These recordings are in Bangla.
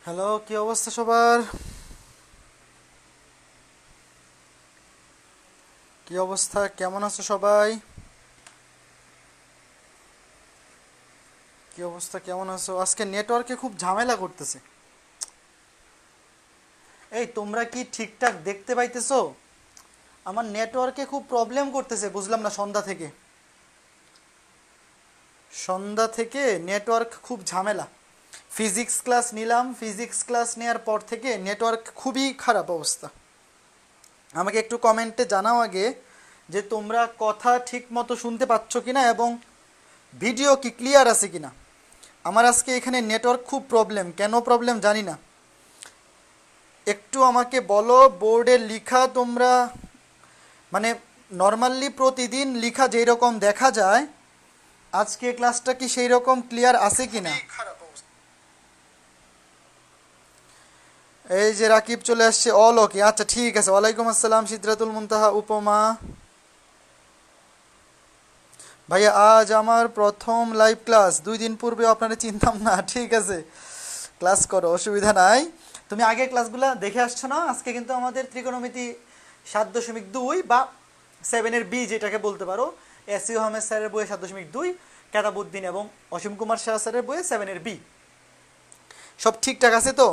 হ্যালো, কি অবস্থা সবার? কি অবস্থা, কেমন আছো সবাই? কি অবস্থা, কেমন আছো? আজকে নেটওয়ার্কে খুব ঝামেলা করতেছে। এই তোমরা কি ঠিকঠাক দেখতে পাইতেছো? আমার নেটওয়ার্কে খুব প্রবলেম করতেছে, বুঝলাম না। সন্ধ্যা থেকে নেটওয়ার্ক খুব ঝামেলা। ফিজিক্স ক্লাস নিলাম, ফিজিক্স ক্লাস নেওয়ার পর থেকে নেটওয়ার্ক খুবই খারাপ অবস্থা। আমাকে একটু কমেন্টে জানাও আগে যে তোমরা কথা ঠিক মতো শুনতে পাচ্ছ কিনা এবং ভিডিও কি ক্লিয়ার আছে কিনা। আমার আজকে এখানে নেটওয়ার্ক খুব প্রবলেম, কেন প্রবলেম জানি না। একটু আমাকে বলো, বোর্ডে লিখা তোমরা মানে নর্মালি প্রতিদিন লিখা যেই রকম দেখা যায়, আজকে ক্লাসটা কি সেই রকম ক্লিয়ার আছে কিনা। এই যে রাকিব চলে আসছে, অল ওকে, আচ্ছা ঠিক আছে। ওয়ালাইকুম আসসালাম সিদ্রাতুল মুনতাহা উপমা। ভাইয়া আজ আমার প্রথম লাইভ ক্লাস, 2 দিন পূর্বে আপনারা চিনতাম না। ঠিক আছে, ক্লাস করো, অসুবিধা নাই। তুমি আগের ক্লাসগুলো দেখে আসছো না? আজকে কিন্তু আমাদের ত্রিকোণমিতি 7.2 বা 7-এর বি যেটাকে বলতে পারো, এসইউ আহমেদ স্যারের বইয়ে 7.2, কেতাবুদ্দিন এবং অসীম কুমার শাহ স্যারের বইয়ে 7-এর বি। সব ঠিকঠাক আছে তো?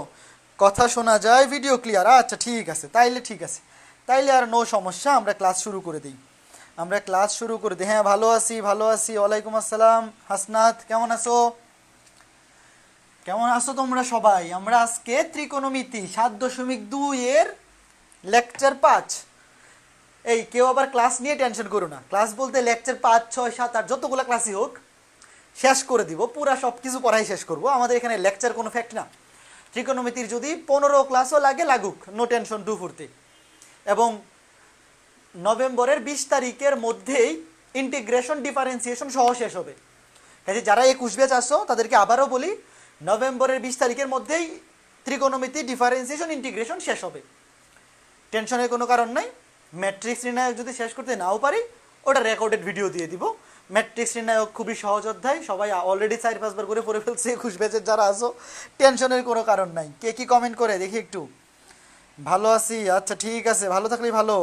কথা শোনা যায়, ভিডিও ক্লিয়ার? আচ্ছা ঠিক আছে, তাইলে ঠিক আছে, তাইলে আর নো সমস্যা। আমরা ক্লাস শুরু করে দিই। হ্যাঁ, ভালো আছি, ভালো আছি। ওয়ালাইকুম আসসালাম হাসনাত, কেমন আছো? কেমন আছো তোমরা সবাই? আমরা আজকে ত্রিকোণমিতি 7.2 এর লেকচার 5। এই কেউ আবার ক্লাস নিয়ে টেনশন করো না। ক্লাস বলতে লেকচার 5, 6, 7, 8 যতগুলো ক্লাসই হোক শেষ করে দিব, পুরা সব কিছু পড়াই শেষ করব। আমাদের এখানে লেকচার কোনো ফ্যাক্ট না। ত্রিকোণমিতির যদি 15 ক্লাসও লাগে লাগুক, নো টেনশন, ডু ফুর্তি। এবং নভেম্বরের 20 তারিখের মধ্যেই ইন্টিগ্রেশন ডিফারেন্সিয়েশন সহ শেষ হবে। কাজে যারা 21 ব্যাচ আসো তাদেরকে আবারও বলি, নভেম্বরের 20 তারিখের মধ্যেই ত্রিকোণমিতি ডিফারেন্সিয়েশন ইন্টিগ্রেশন শেষ হবে। টেনশনের কোনো কারণ নাই। ম্যাট্রিক্স নির্ণায়ক যদি শেষ করতে নাও পারি, ওটা রেকর্ডেড ভিডিও দিয়ে দিব। ম্যাট্রিক্স নির্ণায়ক খুবই সহজ অধ্যায়, সবাই অলরেডি 4-5 বার করে পড়ে ফেলছে 21 ব্যাচের যারা আসো। টেনশনের কোনো কারণ নাই। কে কি কমেন্ট করে দেখি একটু। ভালো আছি, আচ্ছা ঠিক আছে, ভালো থাকলেই ভালো।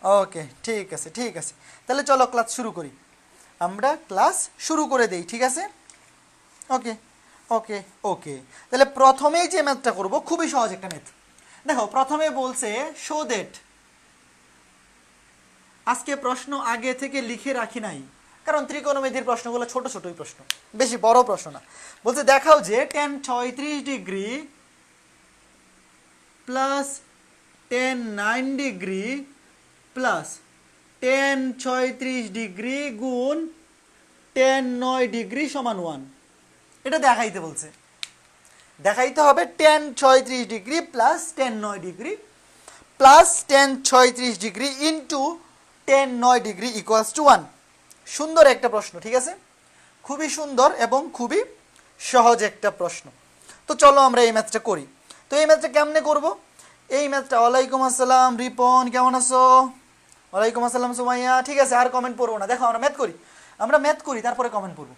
ওকে, ঠিক আছে, ঠিক আছে। তাহলে চলো ক্লাস শুরু করি। আমরা ক্লাস শুরু করে দেই, ঠিক আছে? ওকে, ওকে, ওকে। তাহলে প্রথমেই যে ম্যাথটা করব খুবই সহজ একটা ম্যাথ। দেখো, প্রথমে বলছে শো দ্যাট। আজকে প্রশ্ন আগে থেকে লিখে রাখি নাই, কারণ ত্রিকোণমিতির প্রশ্নগুলো ছোট ছোটই প্রশ্ন, বেশি বড় প্রশ্ন না। বলছে দেখাও যে tan 36 degree plus tan 9 degree plus tan 36 degree গুণ tan 9 ডিগ্রি সমান 1। এটা দেখাইতে বলছে। দেখাইতে হবে tan 36 degree plus tan 9 degree plus tan 36 degree into tan 9 degree equals to 1। সুন্দর একটা প্রশ্ন, ঠিক আছে? খুবই সুন্দর এবং খুবই সহজ একটা প্রশ্ন। তো চলো আমরা এই ম্যাথটা করি। তো এই ম্যাথটা কেমনে করব? এই ম্যাথটা, ওয়ালাইকুম আসসালাম রিপন, কেমন আছো? ওয়ালাইকুম আসসালাম সুমাইয়া। ঠিক আছে, আর কমেন্ট পড়বো না। দেখো, আমরা ম্যাথ করি তারপরে কমেন্ট পড়বো।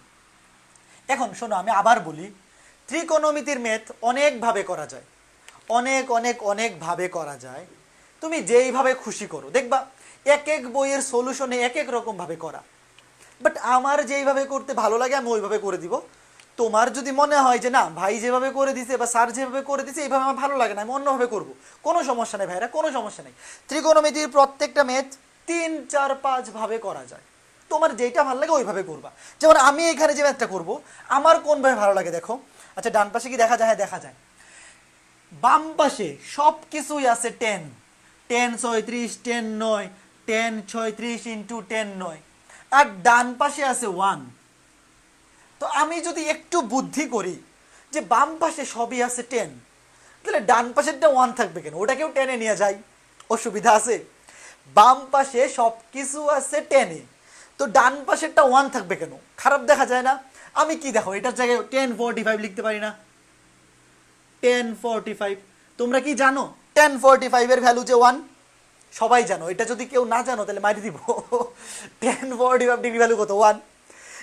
এখন শোনো, আমি আবার বলি, ত্রিকোণমিতির ম্যাথ অনেকভাবে করা যায়, অনেক অনেক অনেকভাবে করা যায়। তুমি যেইভাবে খুশি করো, দেখবা এক এক বইয়ের সলিউশনে এক এক রকমভাবে করা। বাট আমার যেইভাবে করতে ভালো লাগে আমি ওইভাবে করে দিব। তোমার যদি মনে হয় যে না, ভাই যেভাবে করে দিছে বা স্যার যেভাবে করে দিছে এইভাবে আমার ভালো লাগে না, আমি অন্যভাবে করব, কোনো সমস্যা নেই ভাইরা, কোনো সমস্যা নেই। ত্রিকোণমিতির প্রত্যেকটা ম্যাথ 3, 4, 5 ভাবে করা যায়। তোমার যেইটা ভালো লাগে ওইভাবে করবা। যেমন আমি এখানে যে ম্যাথটা করব, আমার কোনভাবে ভালো লাগে দেখো। আচ্ছা, ডান পাশে কি দেখা যায়? হ্যাঁ, দেখা যায়। বাম পাশে সব কিছুই আছে 10, 10 36, 10 9, 10 36 ইন্টু 10 9, আর ডান পাশে আছে 1। তো আমি যদি একটু বুদ্ধি করি যে বাম পাশে সবই আছে 10, তাহলে ডান পাশেরটা 1 থাকবে কেন? ওটাকেও 10-এ নিয়ে যাই, অসুবিধা আছে? বাম পাশে সব কিছু আছে 10-এ, তো ডান পাশেরটা 1 থাকবে কেন? খারাপ দেখা যায় না? আমি কি দেখো, এটার জায়গায় 1045 লিখতে পারি না? 1045, তোমরা কি জানো 1045-এর ভ্যালু যে 1? সবাই জানো। এটা যদি কেউ না জানো তাহলে মারি দিব। 1045 ডিগ্রি ভ্যালু কত? 1।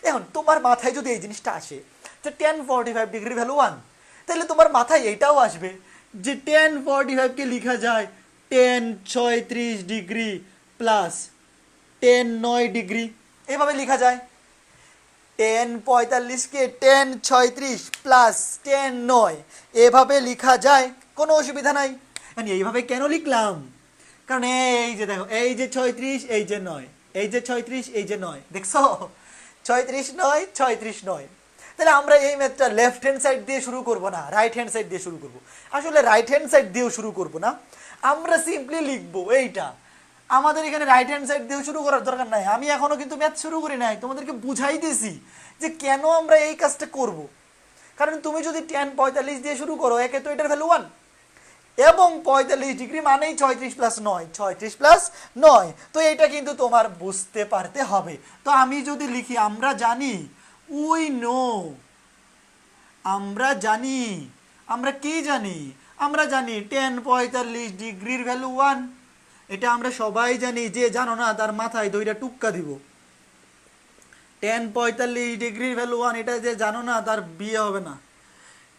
এখন তোমার মাথায় যদি এই জিনিসটা আসে যে 1045 ডিগ্রি ভ্যালু 1, তাহলে তোমার মাথায় এটাও আসবে যে 1045 কে লেখা যায় 1036 ডিগ্রি প্লাস 10 9 ডিগ্রি, এভাবে লেখা যায়। 1045কে 1036 প্লাস 10 9 এভাবে লেখা যায়, কোনো অসুবিধা নাই। এইভাবে কেন লিখলাম? কারণ এই যে দেখো, এই যে 36, এই যে 9, এই যে 36, এই যে 9, দেখছো 36 9 36 9। তাহলে আমরা এই ম্যাথটা লেফট হ্যান্ড সাইড দিয়ে শুরু করব না, রাইট হ্যান্ড সাইড দিয়ে শুরু করব। আসলে রাইট হ্যান্ড সাইড দিয়েও শুরু করব না, আমরা সিম্পলি লিখবো এইটা। আমাদের এখানে রাইট হ্যান্ড সাইড দিয়েও শুরু করার দরকার নাই। আমি এখনো কিন্তু ম্যাথ শুরু করি নাই, তোমাদেরকে বুঝাই দিয়েছি যে কেন আমরা এই কাজটা করব। কারণ তুমি যদি 1045 দিয়ে শুরু করো, একে তো এটার ভ্যালু 1 এবং 45 ডিগ্রি মানেই 36 প্লাস 9, 36 প্লাস 9, তো এটা কিন্তু তোমার বুঝতে পারতে হবে। তো আমি যদি লিখি, আমরা জানি, উই নো, আমরা জানি, আমরা কি জানি? আমরা জানি 1045 ডিগ্রির ভ্যালু 1, এটা আমরা সবাই জানি। যে জানো না তার মাথায় দইটা টুক্কা দিব। 1045 ডিগ্রির ভ্যালু 1, এটা যে জানো না তার বিয়ে হবে না।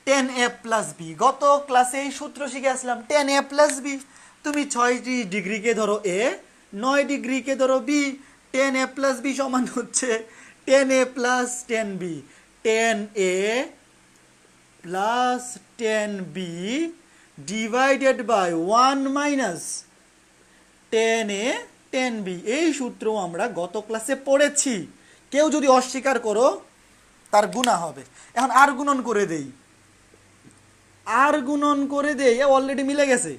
10a প্লাস বি, গত ক্লাসে এই সূত্র শিখে আসলাম, 10a প্লাস বি। তুমি 36 ডিগ্রিকে ধরো এ, 9 ডিগ্রিকে ধরো বি, 10a প্লাস বি সমান হচ্ছে 10a plus 10b, 10a plus 10b divided by 1 minus 10a 10b। এই সূত্র আমরা গত ক্লাসে পড়েছি, কেউ যদি অস্বীকার করো তার গুনাহ হবে। এখন আর গুণন করে দেই, আর গুণন করে দেই, অলরেডি মিলে গেছে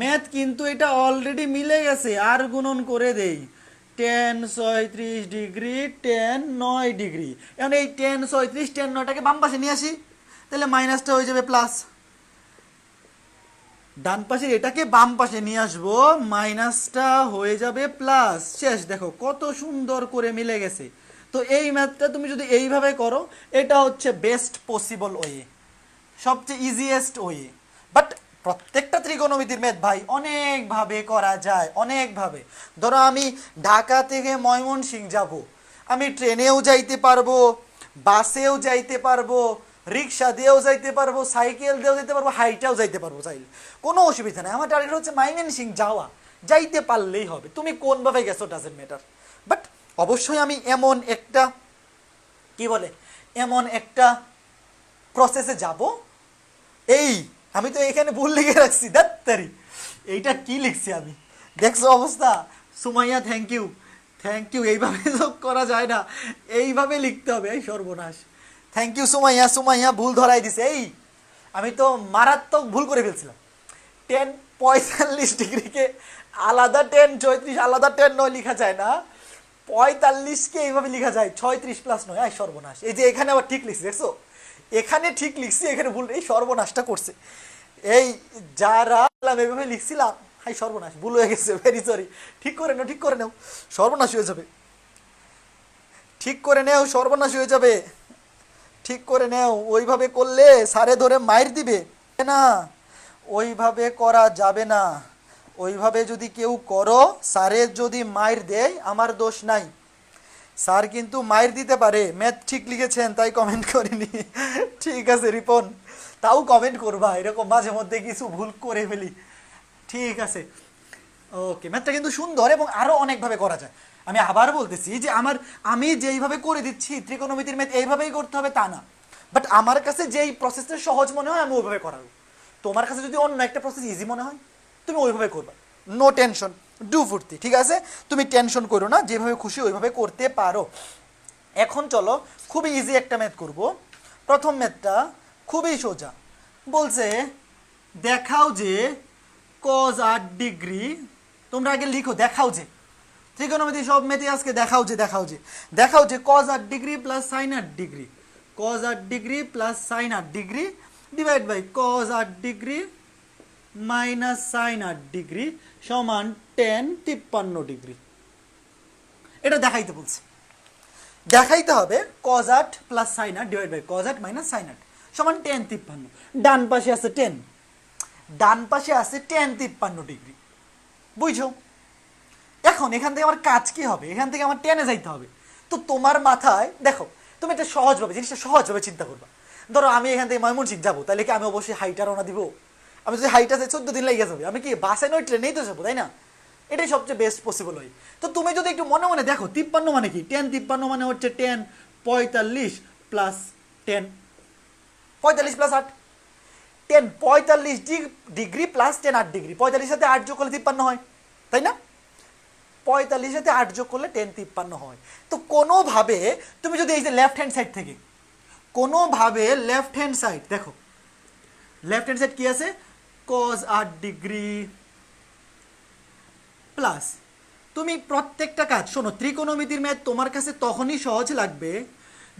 ম্যাথ, কিন্তু এটা অলরেডি মিলে গেছে। আর গুণন করে দেই, 10 36 ডিগ্রি 10 9 ডিগ্রি। এখন এই 10 36 10 9টাকে বাম পাশে নিয়ে আসি, তাহলে মাইনাসটা হয়ে যাবে প্লাস। ডান পাশে এটাকে বাম পাশে নিয়ে আসবো, মাইনাসটা হয়ে যাবে প্লাস। শেষ। দেখো কত সুন্দর করে মিলে গেছে। তো এই ম্যাথটা তুমি যদি এইভাবে করো, এটা হচ্ছে বেস্ট পসিবল ওয়ে, সবচেয়ে ইজিয়েস্ট ওয়ে। বাট প্রত্যেকটা ত্রিকোণমিতির ম্যাথ ভাই অনেকভাবে করা যায়, অনেকভাবে। ধরো আমি ঢাকা থেকে ময়মনসিংহ যাব, আমি ট্রেনেও যাইতে পারবো, বাসেও যাইতে পারবো, রিক্সা দিয়েও যাইতে পারবো, সাইকেল দিয়েও যাইতে পারবো, হাইটাও যাইতে পারবো, চাইলে কোনো অসুবিধা নেই। আমার টার্গেট হচ্ছে ময়মনসিংহ যাওয়া, যাইতে পারলেই হবে। তুমি কোনভাবে গেছো ডাজেন্ট ম্যাটার। বাট অবশ্যই আমি এমন একটা কি বলে, এমন একটা প্রসেসে যাব। এই আমি তো এখানে ভুল লিখে রাখছি, দাত্তারি এইটা কি লিখছি আমি, দেখছো অবস্থা। Sumaiya thank you, thank you. এইভাবে তো করা যায় না, এইভাবে লিখতে হবে। এই সর্বনাশ, থ্যাংক ইউ সুমাইয়া। সুমাইয়া ভুল ধরাই দিছে। এই আমি তো মারাত্মক ভুল করে ফেলছিলাম। 10 45 ডিগ্রিকে আলাদা 10 36 আলাদা 10 9 লেখা যায় না, 45কে এইভাবে লেখা যায় 36 প্লাস 9। এই সর্বনাশ। এই যে এখানে আবার ঠিক লিখছি, দেখছো, এখানে ঠিক লিখছি, এখানে ভুল। এই সর্বনাশটা করছে এই যারা এভাবে লিখছিলাম। হাই সর্বনাশ, ভুল হয়ে গেছে, ভেরি সরি। ঠিক করে নাও, ঠিক করে নাও, সর্বনাশ হয়ে যাবে। ঠিক করে নেও, সর্বনাশ হয়ে যাবে। ঠিক করে নেও, ওইভাবে করলে সারে ধরে মাইর দিবে না, ওইভাবে করা যাবে না। ওইভাবে যদি কেউ করো, সারে যদি মাইর দেয়, আমার দোষ নাই, স্যার কিন্তু মাইর দিতে পারে। ম্যাথ ঠিক লিখেছেন তাই কমেন্ট করিনি। ঠিক আছে রিপন, তাও কমেন্ট করবা, এরকম মাঝে মধ্যে কিছু ভুল করে ফেলি। ঠিক আছে, ওকে। ম্যাথটা কিন্তু সুন্দর এবং আরও অনেকভাবে করা যায়। আমি আবার বলতেছি যে আমি যেইভাবে করে দিচ্ছি ত্রিকোণমিতির ম্যাথ এইভাবেই করতে হবে তা না। বাট আমার কাছে যেই প্রসেসটা সহজ মনে হয় আমি ওইভাবে করাবো। তোমার কাছে যদি অন্য একটা প্রসেস ইজি মনে হয় তুমি ওইভাবে করবা, নো টেনশন, ডু ফুর্তি। ঠিক আছে, তুমি টেনশন করো না, যেভাবে খুশি ওইভাবে করতে পারো। এখন চলো খুবই ইজি একটা ম্যাথ করব। প্রথম ম্যাথটা খুবই সোজা। বলছে দেখাও যে cos 8 ডিগ্রি, তোমরা আগে লিখো দেখাও যে, ত্রিকোণমিতি সব ম্যাথে আজকে দেখাও যে, দেখাও যে, দেখাও যে cos 8 degree plus sin 8 degree, cos 8 degree plus sin 8 degree divide by cos 8 degree minus sin 8 degree সমান 10 53 ডিগ্রি। এটা দেখাইতে বলছে, দেখাইতে হবে cos 8 plus sin 8 divide by cos 8 minus sin 8 সমান 10 53। ডান পাশে আছে 10, ডান পাশে আছে 10 53 ডিগ্রি, বুঝছো? এখন এখান থেকে আমার কাজ কি হবে? এখান থেকে আমার 10-এ যাইতে হবে। তো তোমার মাথায় দেখো, তুমি এটা সহজভাবে, জিনিসটা সহজভাবে চিন্তা করবা। ধরো আমি এখান থেকে ময়মনসিংহ যাবো, তাহলে কি আমি অবশ্যই হাইটা রওনা দিব? আমি যদি হাইটা 14 দিন লেগে যাবে, আমি কি বাসে নয় ট্রেনেই তো যাবো, তাই না? এটাই সবচেয়ে বেস্ট পসিবল হয়। তো তুমি যদি একটু মনে মনে দেখো 53 মানে কি, 10 53 মানে হচ্ছে 10 45 plus 10 45 plus 8, 10 45 degree plus 10 8 degree, 45 সাথে 8 যোগ করলে 53 হয়, তাই না? 45 সাথে 8 যোগ করলে 10 53 হয়। তো কোনোভাবে তুমি যদি এই যে লেফট হ্যান্ড সাইড থেকে কোনোভাবে লেফট হ্যান্ড সাইড দেখো, লেফট হ্যান্ড সাইড কি আছে, cos 8 ডিগ্রি প্লাস, তুমি প্রত্যেকটা কাজ শোনো, ত্রিকোণমিতির ম্যাথ তোমার কাছে তখনই সহজ লাগবে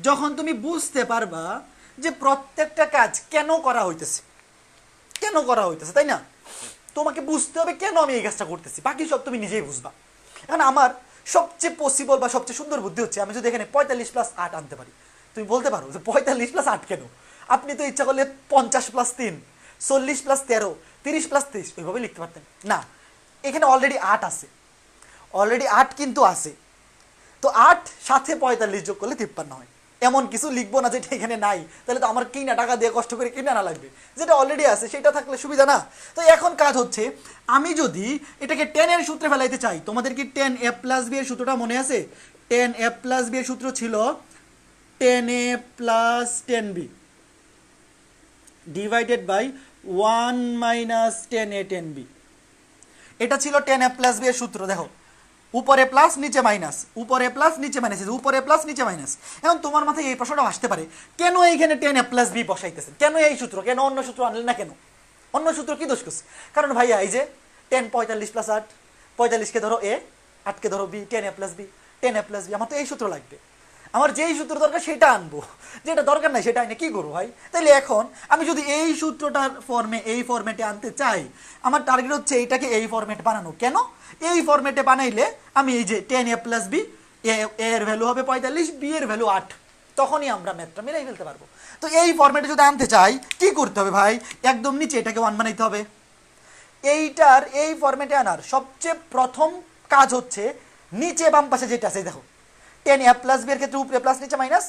যখন তুমি বুঝতে পারবা যে প্রত্যেকটা কাজ কেন করা হইতেছে, কেন করা হইতেছে, তাই না? তোমাকে বুঝতে হবে কেন আমি এই কাজটা করতেছি, বাকি সব তুমি নিজেই বুঝবা। এখন আমার সবচেয়ে পসিবল বা সবচেয়ে সুন্দর বুদ্ধি হচ্ছে, আমি যদি এখানে 45 প্লাস 8 আনতে পারি। তুমি বলতে পারো যে 45 প্লাস 8 কেন? আপনি তো ইচ্ছা করলে 50 প্লাস 3, 40 প্লাস 13, 30 প্লাস 30 ওইভাবে লিখতে পারতেন না। এখানে অলরেডি 8 আছে, অলরেডি 8 কিন্তু আছে, তো 8 সাথে 45 যোগ করলে 53 হয়। এমন কিছু লিখবো না যেটা এখানে নাই, তাহলে তো আমার কিনা টাকা দিয়ে কষ্ট করে কিনে আনা লাগবে। যেটা অলরেডি আছে সেটা থাকলে সুবিধা না? তো এখন কাজ হচ্ছে, আমি যদি এটাকে 10 এর সূত্রে ফেলাইতে চাই, তোমাদের কি 10a প্লাস b এর সূত্রটা মনে আছে? 10a প্লাস b এর সূত্র ছিল 10a plus 10b divided by 1 minus 10a 10b। এটা ছিল 10a প্লাস b এর সূত্র। দেখো, উপরে প্লাস নিচে মাইনাস, উপরে প্লাস নিচে মাইনাস, উপরে প্লাস নিচে মাইনাস। এখন তোমার মাথায় এই প্রশ্নটা আসতে পারে, কেন এইখানে 10a প্লাস b বসাইতেছেন, কেন এই সূত্র, কেন অন্য সূত্র আনলেন না? কেন অন্য সূত্র কি দোষ করছে? কারণ ভাইয়া এই যে 10 45 প্লাস 8, 45 কে ধরো a, 8 কে ধরো b, 10a plus b, 10a plus b, আমার তো এই সূত্র লাগবে। আমার যেই সূত্র দরকার সেটা আনবো, যেটা দরকার নাই সেটা আনে কি করবো ভাই? তাইলে এখন আমি যদি এই সূত্রটার ফর্মে, এই ফরম্যাটে আনতে চাই, আমার টার্গেট হচ্ছে এইটাকে এই ফরম্যাট বানানো। কেন? এই ফরম্যাটে বানাইলে আমি এই যে 10a প্লাস b, a এর ভ্যালু হবে 45, b এর ভ্যালু 8, তখনই আমরা ম্যাথটা মিলাই ফেলতে পারবো। তো এই ফরম্যাটে যদি আনতে চাই কি করতে হবে ভাই? একদম নিচে এটাকে 1 বানাইতে হবে। এইটার এই ফরম্যাটে আনার সবচেয়ে প্রথম কাজ হচ্ছে নিচে বাম পাশে যেটা আছে দেখো, 10a প্লাস b এর ক্ষেত্রে উপরে প্লাস নিচে মাইনাস,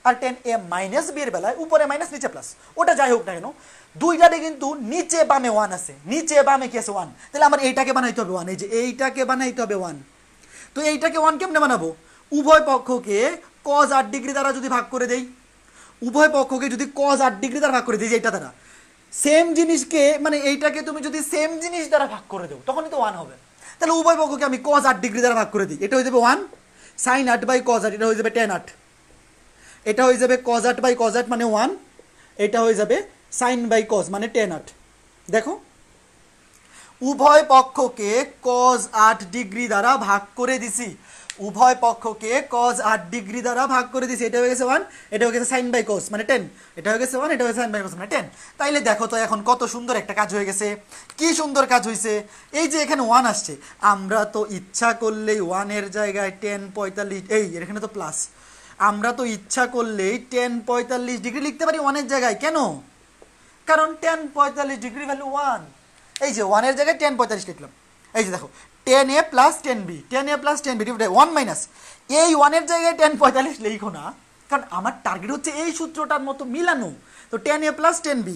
আর 10a মাইনাস b এর বেলায় উপরে মাইনাস নিচে প্লাস। ওটা যাই হোক না কেন, দুইটাতে কিন্তু নিচে বামে 1 আছে, নিচে বামে কি আছে 1, তাহলে আমার এইটাকে বানাইতে হবে 1, এই যে এইটাকে বানাইতে হবে 1। তো এইটাকে 1 কেমনে বানাবো? উভয় পক্ষকে cos 8 ডিগ্রি দ্বারা যদি ভাগ করে দেই, উভয় পক্ষকে যদি cos 8 ডিগ্রি দ্বারা ভাগ করে দিই, এইটা দ্বারা সেম জিনিসকে, মানে এইটাকে তুমি যদি সেম জিনিস দ্বারা ভাগ করে দেও তখনই তো 1 হবে। তাহলে উভয় পক্ষকে আমি cos 8 ডিগ্রি দ্বারা ভাগ করে দিই, এটা হয়ে যাবে 1 sin 8 বাই cos 8, এটা হয়ে যাবে tan 8, এটা হয়ে যাবে cos 8 বাই cos 8 মানে 1, এটা হয়ে যাবে sin বাই cos মানে tan 8। দেখো, উভয় পক্ষকে cos 8 ডিগ্রি দ্বারা ভাগ করে দিছি, উভয় পক্ষকে cos 8 ডিগ্রি দ্বারা ভাগ করে দিছি, এটা হয়ে গেছে 1, এটা হয়ে গেছে sin বাই cos মানে 10, এটা হয়ে গেছে 1, এটা হয়ে গেছে sin বাই cos মানে 10। তাইলে দেখো তো এখন কত সুন্দর একটা কাজ হয়ে গেছে, কি সুন্দর কাজ হয়েছে। এই যে এখানে 1 আসছে, আমরা তো ইচ্ছা করলেই 1 এর জায়গায় 10 45, এই এখানে তো প্লাস, আমরা তো ইচ্ছা করলেই 10 45 ডিগ্রি লিখতে পারি 1 এর জায়গায়। কেন? কারণ 10 45 ডিগ্রি ভ্যালু 1, এই যে 1 এর জায়গায় 10 45 লিখলাম। এই যে দেখো 10a plus 10b, 10a plus 10b divided 1 minus, এই 1 এর জায়গায় 10 45 লিখো না, কারণ আমার টার্গেট হচ্ছে এই সূত্রটার মতো মিলানো। তো 10a প্লাস 10b,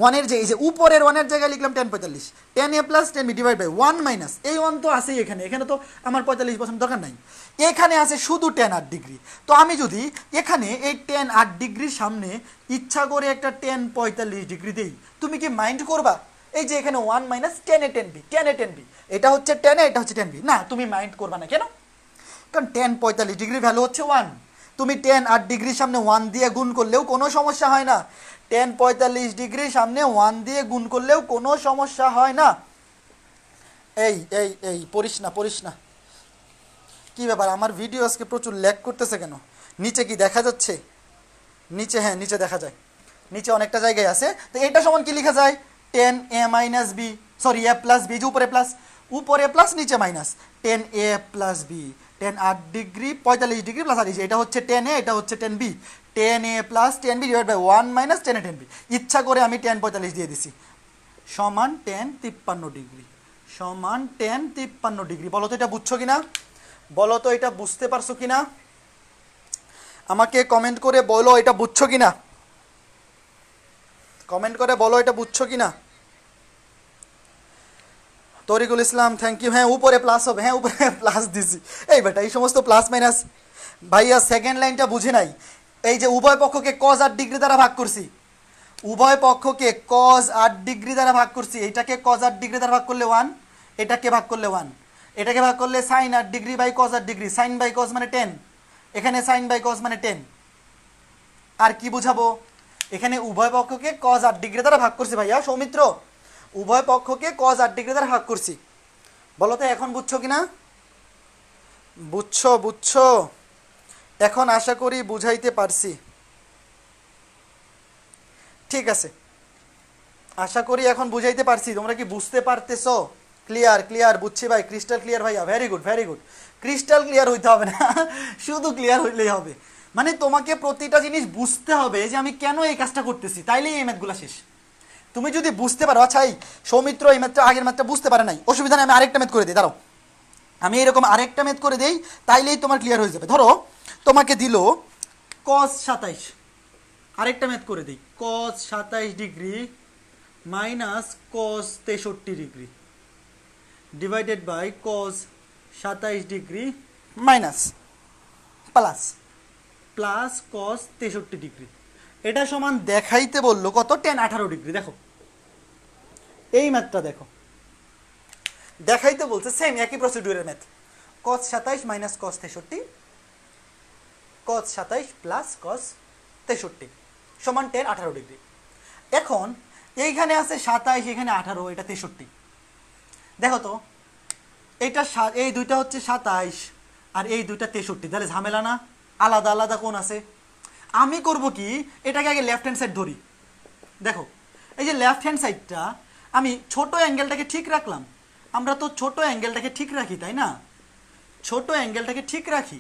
1 এর যে এই যে উপরের 1 এর জায়গায় লিখলাম 10 45, 10a plus 10b divide by 1 minus, এই 1 তো আছেই এখানে, এখানে তো আমার 45% দরকার নাই, এখানে আছে শুধু 10 8 ডিগ্রি। তো আমি যদি এখানে এই 10 8 ডিগ্রির সামনে ইচ্ছা করে একটা 10 45 ডিগ্রি দেই, তুমি কি মাইন্ড করবা? এই যে এখানে 1 minus 10a 10b, 10a 10b, এটা হচ্ছে 10a, এটা হচ্ছে 10b, না তুমি মাইন্ড করবা না। কেন? কারণ 10 45 ডিগ্রির ভ্যালু হচ্ছে 1, তুমি 10 8 ডিগ্রির সামনে 1 দিয়ে গুণ করলেও কোনো সমস্যা হয় না, 10 45 ডিগ্রির সামনে 1 দিয়ে গুণ করলেও কোনো সমস্যা হয় না। এই এই এই পড়িস না, কি ব্যাপার? আমার ভিডিও আজকে প্রচুর ল্যাগ করতেছে কেন? নিচে কি দেখা যাচ্ছে? নিচে, হ্যাঁ নিচে দেখা যায়, নিচে অনেকটা জায়গায় আছে। তো এটা সমান কি লেখা যায়? 10a মাইনাস b, sorry a plus b, যে উপরে প্লাস, উপরে প্লাস নিচে minus, 10a plus b, 10 8 degree 45 degree plus 8, এটা হচ্ছে 10a, এটা হচ্ছে 10b, 10a plus 10b divide by 1 minus 10a 10b। ইচ্ছা করে আমি 10 45 দিয়ে দিছি, সমান 10 53 ডিগ্রি, সমান 10 53 ডিগ্রি। বলো তো এটা বুঝছো কিনা? বলো তো এটা বুঝতে পারছো কিনা? আমাকে কমেন্ট করে বলো এটা বুঝছো কিনা। কমেন্ট করে বলো এটা বুঝছো কি না। তরিকুল ইসলাম থ্যাংক ইউ। হ্যাঁ উপরে প্লাস হবে, হ্যাঁ উপরে প্লাস দিছি। এই বেটা এই সমস্ত প্লাস মাইনাস ভাইয়া সেকেন্ড লাইনটা বুঝে নাই। এই যে উভয় পক্ষকে cos 8 ডিগ্রি দ্বারা ভাগ করছি, উভয় পক্ষকে cos 8 ডিগ্রি দ্বারা ভাগ করছি। এইটাকে cos 8 ডিগ্রি দ্বারা ভাগ করলে 1, এটাকে ভাগ করলে 1, এটাকে ভাগ করলে sin 8 degree by cos 8 degree, sin by cos মানে 10, এখানে sin বাই cos মানে 10। আর কি বুঝাবো, এখানে উভয় পক্ষকে cos 8 ডিগ্রি দ্বারা ভাগ করছি ভাইয়া সৌমিত্র, উভয় পক্ষকে cos 8 ডিগ্রি দ্বারা ভাগ করছি। বলো তো এখন বুঝছো কিনা? বুঝছো বুঝছো? এখন আশা করি বুঝাইতে পারছি। ঠিক আছে, আশা করি এখন বুঝাইতে পারছি। তোমরা কি বুঝতে পারতেছো? ক্লিয়ার ক্লিয়ার, বুঝছি ভাই, ক্রিস্টাল ক্লিয়ার ভাইয়া, very good very good. Crystal clear হইতে হবে না, শুধু ক্লিয়ার হইলেই হবে। মানে তোমাকে প্রতিটা জিনিস বুঝতে হবে যে আমি কেন এই কাজটা করতেছি, তাইলেই এই ম্যাথগুলো শেষ। তুমি যদি বুঝতে পারো, আচ্ছা এই সৌমিত্র এই ম্যাথটা আগের ম্যাথটা বুঝতে পারে নাই, অসুবিধা নেই, আমি আরেকটা ম্যাথ করে দিই, দাঁড়াও আমি এরকম আরেকটা ম্যাথ করে দেই, তাইলেই তোমার ক্লিয়ার হয়ে যাবে। ধরো তোমাকে দিল cos 27, আরেকটা ম্যাথ করে দিই, cos 27 degree minus cos 63 degree divided by cos 27 degree minus plus plus cos 63 degree. এটা সমান দেখাইতে বললো কত, tan 18 ডিগ্রি। দেখো এই ম্যাথটা দেখো, দেখাইতে বলছে সেম একই প্রসিডিউরের math, cos 27 minus cos 63, cos 27 plus cos 63 সমান tan 18 ডিগ্রি। এখন এইখানে আছে 27, এখানে 18, এটা 63। দেখো তো এইটা এই দুইটা হচ্ছে 27 আর এই দুইটা 63, তাহলে ঝামেলা না? আলাদা আলাদা কোণ আছে। আমি করব কি, এটাকে আগে লেফট হ্যান্ড সাইড ধরি। দেখো এই যে লেফট হ্যান্ড সাইডটা আমি ছোট অ্যাঙ্গেলটাকে ঠিক রাখলাম, আমরা তো ছোট অ্যাঙ্গেলটাকে ঠিক রাখি তাই না, ছোট অ্যাঙ্গেলটাকে ঠিক রাখি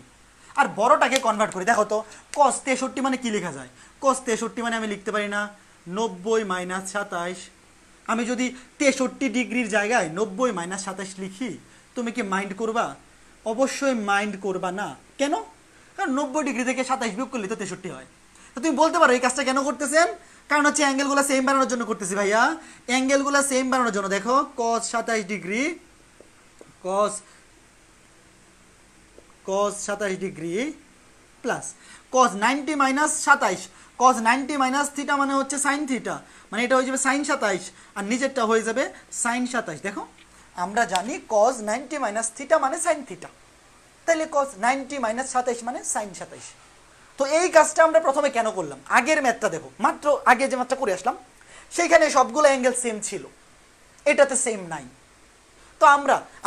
আর বড়টাকে কনভার্ট করি। দেখো তো cos 63 মানে কি লেখা যায়, cos 63 মানে আমি লিখতে পারি না 90 মাইনাস 27। আমি যদি 63 ডিগ্রির জায়গায় 90 মাইনাস 27 লিখি, তুমি কি মাইন্ড করবা? অবশ্যই মাইন্ড করবা না। কেন? কারণ 90 ডিগ্রি থেকে 27 বিয়োগ করলে তো 63 হয়। তো তুমি বলতে পারো এই কাজটা কেন করতেছেন, কারণ হচ্ছে অ্যাঙ্গেলগুলো সেম বানানোর জন্য করতেছি ভাইয়া, অ্যাঙ্গেলগুলো সেম বানানোর জন্য। দেখো cos 27 degree cos 27 degree plus cos 90 minus 27, cos 90 minus theta মানে হচ্ছে সাইন থিটা, মানে এটা হয়ে যাবে সাইন 27 আর নিচেরটা হয়ে যাবে সাইন 27। দেখো আমরা জানি cos 90 মাইনাস থিটা মানে সাইন থিটা, তাহলে cos 90 মাইনাস 27 মানে সাইন 27। তো এই কাজটা আমরা প্রথমে কেন করলাম, আগের ম্যাথটা দেখো, মাত্র আগে যে ম্যাথটা করে আসলাম সেইখানে সবগুলো অ্যাঙ্গেল সেম ছিল, এটাতে সেম নাই। তো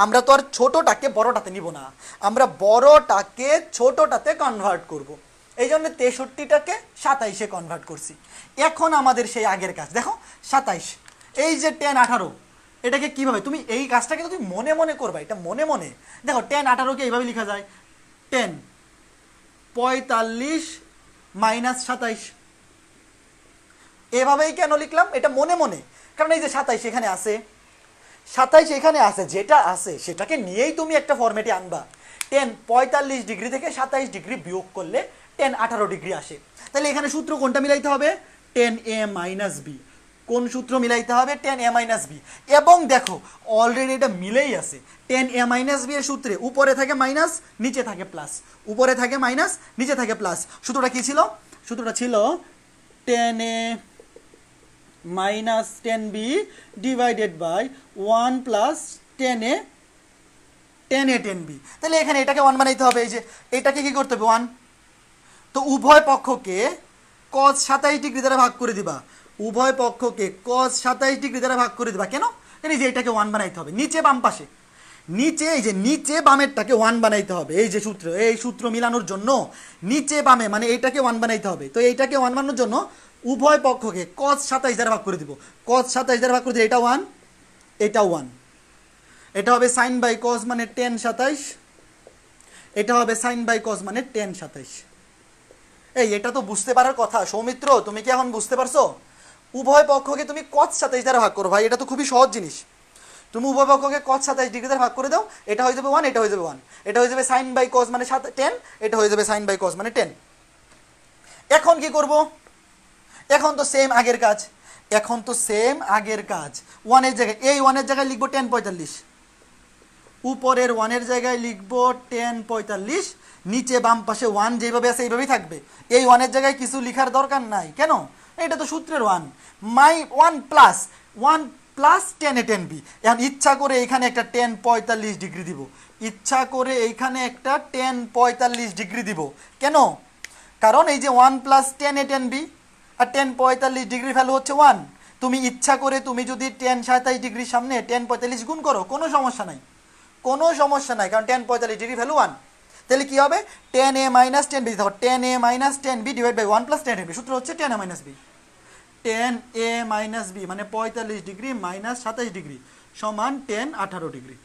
আমরা তো আর ছোটটাকে বড়টাতে নিব না, আমরা বড়টাকে ছোটটাতে কনভার্ট করব। এই জন্য 63টাকে 27-এ কনভার্ট করছি। এখন আমাদের সেই আগের কাজ, দেখো 27, এই যে tan 18, এটাকে কিভাবে তুমি এই কাজটাকে তুমি মনে মনে করবা, এটা মনে মনে। দেখো tan 18কে এইভাবে লেখা যায় tan 45 মাইনাস 27। এভাবেই কেন লিখলাম, এটা মনে মনে, কারণ এই যে 27 এখানে আছে, 27 এখানে আছে, যেটা আছে সেটাকে নিয়েই তুমি একটা ফরম্যাটে আনবা। tan 45 ডিগ্রি থেকে 27 ডিগ্রি বিয়োগ করলে tan 18 ডিগ্রি আসে। তাহলে এখানে সূত্র কোনটা মিলাইতে হবে, tan a মাইনাস বি। কোন সূত্র মিলাইতে হবে, tan a মাইনাস বি। এবং দেখো অলরেডি এটা মিলেই আছে, tan a মাইনাস বি এর সূত্রে উপরে থাকে মাইনাস, নিচে থাকে প্লাস, উপরে থাকে মাইনাস, নিচে থাকে প্লাস। সূত্রটা কি ছিল, সূত্রটা ছিল tan a minus 10b divided by 1 plus 10a 10b। তাহলে এখানে এটাকে 1 বানাইতে হবে, এই যে এটাকে কি করতে হবে 1। তো উভয় পক্ষকে cos 27 ডিগ্রি দ্বারা ভাগ করে দিবা, উভয় পক্ষকে cos 27 ডিগ্রি দ্বারা ভাগ করে দিবা। কেন? এই যে এটাকে 1 বানাইতে হবে, নিচে বাম পাশে, নিচে এই যে নিচে বামেরটাকে 1 বানাইতে হবে। এই যে সূত্র, এই সূত্র মিলানোর জন্য নিচে বামে মানে এইটাকে 1 বানাইতে হবে। তো এইটাকে 1 বানানোর জন্য উভয় পক্ষকে cos 27 দ্বারা ভাগ করে দিব, cos 27 দ্বারা ভাগ করে দিলে এটা 1, এটা 1, এটা হবে sin বাই cos মানে tan 27, এটা হবে sin বাই cos মানে tan 27। এই এটা তো বুঝতে পারার কথা সৌমিত্র, তুমি কি এখন বুঝতে পারছো? উভয় পক্ষকে তুমি cos 27 দ্বারা ভাগ করো ভাই, এটা তো খুবই সহজ জিনিস। তুমি উভয় পক্ষকে cos 27 ডিগ্রি দ্বারা ভাগ করে দাও, এটা হয়ে যাবে 1, এটা হয়ে যাবে 1, এটা হয়ে যাবে sin বাই cos মানে 10, এটা হয়ে যাবে sin বাই cos মানে 10। এখন কি করব, এখন তো সেম আগের কাজ, এখন তো সেম আগের কাজ, ওয়ানের জায়গায় এই ওয়ানের জায়গায় লিখবো 1045, উপরের ওয়ানের জায়গায় লিখবো 1045, নিচে বাম পাশে ওয়ান যেভাবে আছে এইভাবেই থাকবে। এই ওয়ানের জায়গায় কিছু লিখার দরকার নাই, কেন? এটা তো সূত্রের ওয়ান, মাই ওয়ান প্লাস 10 এখন ইচ্ছা করে এখানে একটা 1045 দিব, ইচ্ছা করে এইখানে একটা 1045 দিব। কেন? কারণ এই যে 1 প্লাস 10 আর 1045 ভ্যালু হচ্ছে 1। তুমি ইচ্ছা করে তুমি যদি 1027 সামনে 1045 গুণ করো, কোনো সমস্যা নাই, কোনো সমস্যা নাই, কারণ 1045 ভ্যালু 1। তাহলে কি হবে? 10a মাইনাস 10b, দেখো 10a minus 10b divide by 1 plus 10b, সূত্র হচ্ছে 10a মাইনাস b। 10a মাইনাস b মানে 45 মাইনাস 27 সমান 18।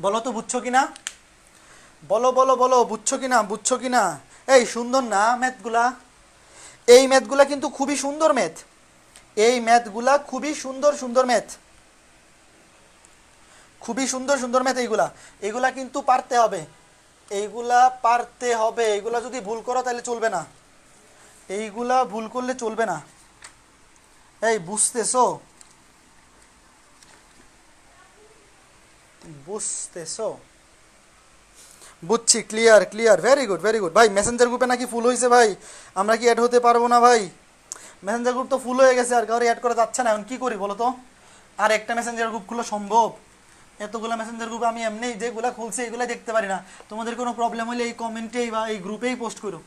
বলো তো বুঝছো কিনা? বলো বলো বলো, বুঝছো কিনা? বুঝছো কিনা? এই সুন্দর না ম্যাথগুলা? এই ম্যাথগুলা কিন্তু খুবই সুন্দর ম্যাথ, এই ম্যাথগুলা খুবই সুন্দর সুন্দর ম্যাথ, খুবই সুন্দর সুন্দর ম্যাথ। এইগুলা কিন্তু পারতে হবে, এইগুলা পারতে হবে। এইগুলা যদি ভুল করো তাহলে চলবে না, এইগুলা ভুল করলে চলবে না। এই বুঝতেছো? বুঝতেছো? বুঝছি, clear clear, very good very good. ভাই মেসেঞ্জার গ্রুপে নাকি ফুল হয়েছে ভাই, আমরা কি অ্যাড হতে পারবো না ভাই? মেসেঞ্জার গ্রুপ তো ফুল হয়ে গেছে, আর কাউরে অ্যাড করা যাচ্ছে না, এখন কি করি বলো তো? আর একটা মেসেঞ্জার গ্রুপ খুলো সম্ভব? এতগুলো মেসেঞ্জার গ্রুপ আমি এমনি যেগুলা খুলছি এগুলা দেখতে পারি না। তোমাদের কোনো প্রবলেম হলে এই কমেন্টেই বা এই গ্রুপেই পোস্ট করো,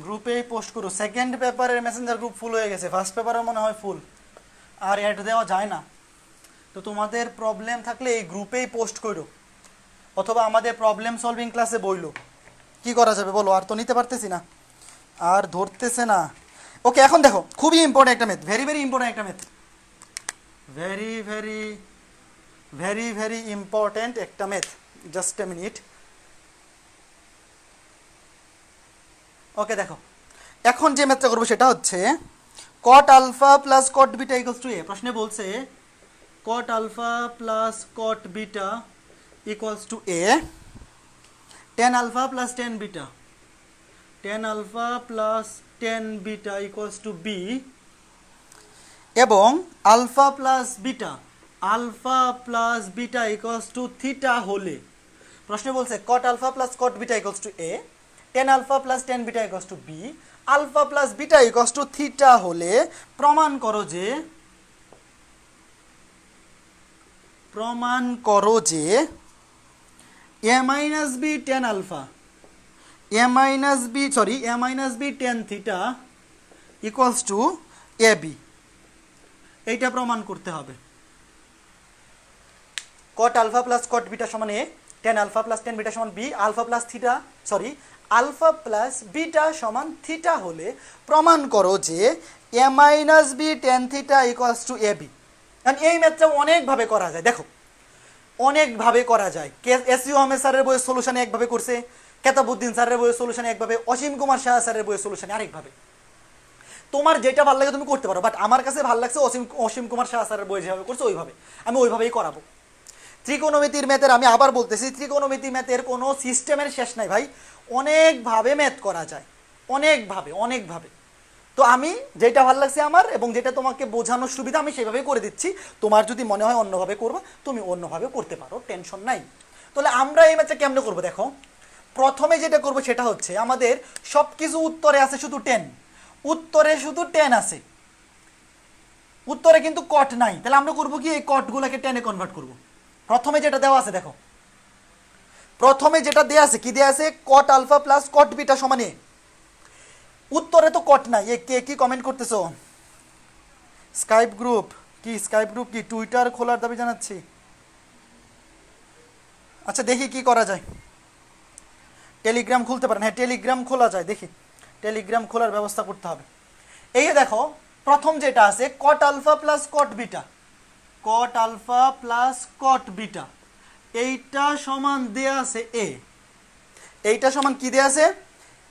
গ্রুপেই পোস্ট করো। সেকেন্ড পেপারের মেসেঞ্জার গ্রুপ ফুল হয়ে গেছে, ফার্স্ট পেপারের মনে হয় ফুল, আর অ্যাড দেওয়া যায় না। তো তোমাদের প্রবলেম থাকলে এই গ্রুপেই পোস্ট করো, অথবা আমাদের প্রবলেম সলভিং ক্লাসে বইলো। কি করা যাবে বলো? আর তো নিতে পারতেছি না, আর ধরতেছে না। ওকে, এখন দেখো খুবই ইম্পর্টেন্ট একটা ম্যাথ, ভেরি ভেরি ইম্পর্টেন্ট একটা math, very very very very important একটা math. Just a minute. Okay দেখো, এখন যে ম্যাথটা করবো সেটা হচ্ছে cot alpha plus cot beta equals to a. প্রশ্নে বলছে cot alpha plus cot beta equals to a, tan alpha plus tan beta, tan alpha plus tan beta equals to b, এবং alpha plus beta equals to theta হলে। প্রশ্নে বলছে cot alpha plus cot beta equals to a, tan alpha plus tan beta equals to b, alpha plus beta equals to theta হলে প্রমাণ করো যে a minus b tan alpha, a minus b tan theta equals to a b. এইটা প্রমাণ করতে হবে। Cot alpha plus cot beta সমান a, tan alpha plus tan beta সমান বি, আলফা প্লাস বিটা সমান থিটা হলে প্রমাণ করো যে a minus b tan theta equals to a b. কারণ এই ম্যাথটা অনেকভাবে করা যায়, দেখো অনেকভাবে করা যায়। এসইউ আহমেদ স্যারের বইয়ের সলিউশনে একভাবে করছে, কেতাবুদ্দিন স্যারের বইয়ের সলিউশনে একভাবে, অসীম কুমার শাহ স্যারের বইয়ের সলিউশনে আরেকভাবে। তোমার যেটা ভালো লাগে তুমি করতে পারো, বাট আমার কাছে ভালো লাগছে অসীম কুমার শাহ স্যারের বই যেভাবে করছে ওইভাবে, আমি ওইভাবেই করাবো। ত্রিকোণমিতির ম্যাথের, আমি আবার বলতেছি, ত্রিকোণমিতি ম্যাথের কোনো সিস্টেমের শেষ নাই ভাই, অনেকভাবে ম্যাথ করা যায়, অনেকভাবে। তো আমি যেটা ভালো লাগছে আমার, এবং যেটা তোমাকে বোঝানোর সুবিধা, আমি সেভাবেই করে দিচ্ছি। তোমার যদি মনে হয় অন্যভাবে করবা, তুমি অন্যভাবে করতে পারো, টেনশন নাই। তাহলে আমরা এই ম্যাথটা কেমনে করবো? দেখো, প্রথমে যেটা করবো সেটা হচ্ছে আমাদের সব কিছু উত্তরে আছে শুধু 10, উত্তরে শুধু 10 আছে, উত্তরে কিন্তু কট নাই। তাহলে আমরা করবো কি, এই কটগুলোকে 10-এ কনভার্ট করবো। প্রথমে যেটা দেওয়া আছে, দেখো প্রথমে যেটা দেওয়া আছে, কি দেওয়া আছে? Cot alpha plus cot beta সমান এ। উত্তরে তো কট নাই। এ কে কি কমেন্ট করতেছো? স্কাইপ গ্রুপ কি টুইটার খোলার দাবি জানাচ্ছি। আচ্ছা দেখি কি করা যায়, টেলিগ্রাম খুলতে পারেন? হ্যাঁ টেলিগ্রাম খোলা যায়, দেখি টেলিগ্রাম খোলার ব্যবস্থা করতে হবে। এই দেখো প্রথম যেটা আছে cot alpha plus cot beta, এইটা সমান দেয়া আছে এ, এইটা সমান কি দেয়া আছে?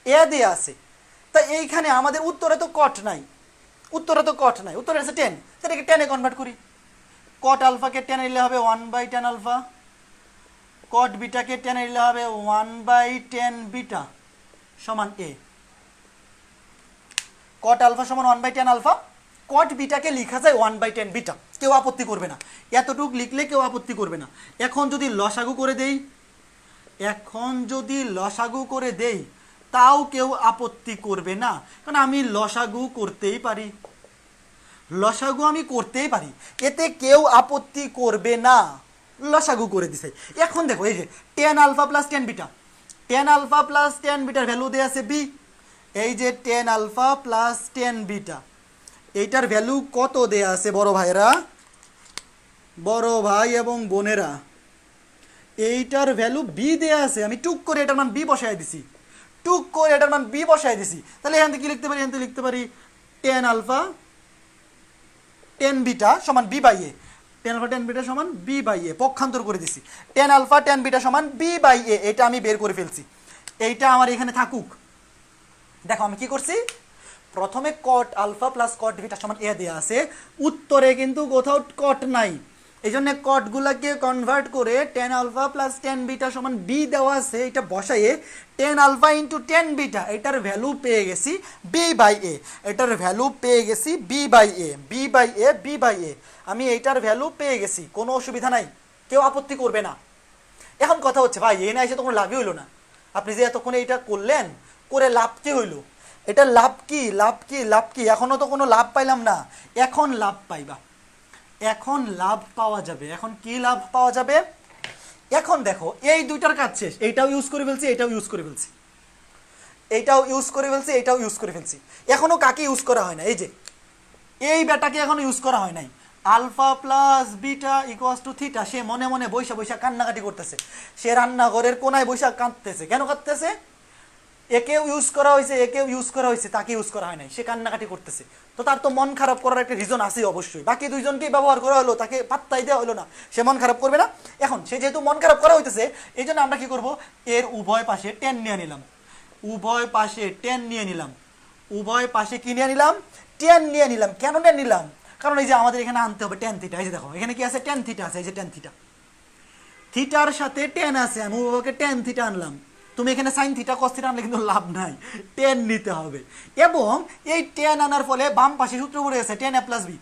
এ দেয়া আছে। তা এইখানে আমাদের উত্তরে তো কট নাই, উত্তরে আছে 10, সেটাকে 10-এ কনভার্ট করি। কট আলফাকে 10 নিলে হবে 1/10 আলফা, কট বিটাকে 10 নিলে হবে 1/10 বিটা সমান এ। কট আলফা সমান 1/10 আলফা, কট বিটাকে লেখা যায় 1/10 বিটা, কেউ আপত্তি করবে না, এতটুক লিখলে কেউ আপত্তি করবে না। এখন যদি লসাগু করে দেই তাও কেউ আপত্তি করবে না, কারণ আমি লসাগু করতেই পারি, এতে কেউ আপত্তি করবে না, লসাগু করে দিছে। এখন দেখো এই যে 10 alpha plus 10 beta, 10 alpha plus 10 বিটার ভ্যালু দেয়া আছে বি, এই যে 10 আলফা প্লাস 10 বিটা, এইটার ভ্যালু কত দেয়া আছে বড় ভাই এবং বোনেরা, এইটার ভ্যালু বি দেয়া আছে। আমি টুক করে এটার মান বি বসায় দিছি, তাহলে এখান থেকে কি লিখতে পারি, 10 আলফা 10 বিটা সমান b by a, 10 alpha 10 beta সমান বি বাই এ, পক্ষান্তর করে দিছি, 10 আলফা 10 বিটা সমান বি বাই এ, এটা আমি বের করে ফেলছি, এইটা আমার এখানে থাকুক। দেখো আমি কি করছি, প্রথমে cot alpha plus cot beta সমান এ দেয়া আছে, উত্তরে কিন্তু কোথাও কট নাই, এই জন্য কটগুলাকে কনভার্ট করে 10 আলফা প্লাস 10 বিটা সমান বি দেওয়া আছে, এটা বসাইয়ে 10 আলফা ইন্টু 10 বিটা, এটার ভ্যালু পেয়ে গেছি বি বাই এ, আমি এইটার ভ্যালু পেয়ে গেছি, কোনো অসুবিধা নাই, কেউ আপত্তি করবে না। এখন কথা হচ্ছে ভাই এ না এসে তো কোনো লাভই হইলো না, আপনি যে এতক্ষণ এইটা করলেন, করে লাভ কি হইলো, এটা লাভ কি, এখনো তো কোনো লাভ পাইলাম না, এখন লাভ পাওয়া যাবে। এখন কি লাভ পাওয়া যাবে, এখন দেখো এই দুইটার কাজ শেষ, এইটাও ইউজ করে ফেলছি, এটাও ইউজ করে ফেলছি, এখনো কাকে ইউজ করা হয় না, এই যে এই বেটাকে এখনো ইউজ করা হয় নাই, alpha plus beta equals to theta, সে মনে মনে বৈশা কান্নাকাটি করতেছে, সে রান্নাঘরের কোনায় বৈশা কাঁদতেছে, কেন কাঁদতেছে, একেও ইউজ করা হয়েছে, তাকে ইউজ করা হয় নাই, সে কান্নাকাটি করতেছে, তো তার তো মন খারাপ করার একটা রিজন আছে অবশ্যই, বাকি দুইজনকেই ব্যবহার করা হলো, তাকে পাত্তাই দেওয়া হলো না, সে মন খারাপ করবে না। এখন সে যেহেতু মন খারাপ করা হইতেছে, এই জন্য আমরা কি করব, এর উভয় পাশে 10 নিয়ে নিলাম, কেন নিলাম, কারণ এই যে আমাদের এখানে আনতে হবে tan থিটা, এই যে দেখো এখানে কি আছে, tan থিটা আছে, এই যে tan থিটা, থিটার সাথে tan আছে, আমি উভয়কে tan থিটা আনলাম, তুমি এখানে সাইন থিটা কস থিটা আনলে কিন্তু লাভ নাই, tan নিতে হবে, এবং এই tan আনার ফলে বাম পাশে সূত্র পড়ে গেছে tan a plus b,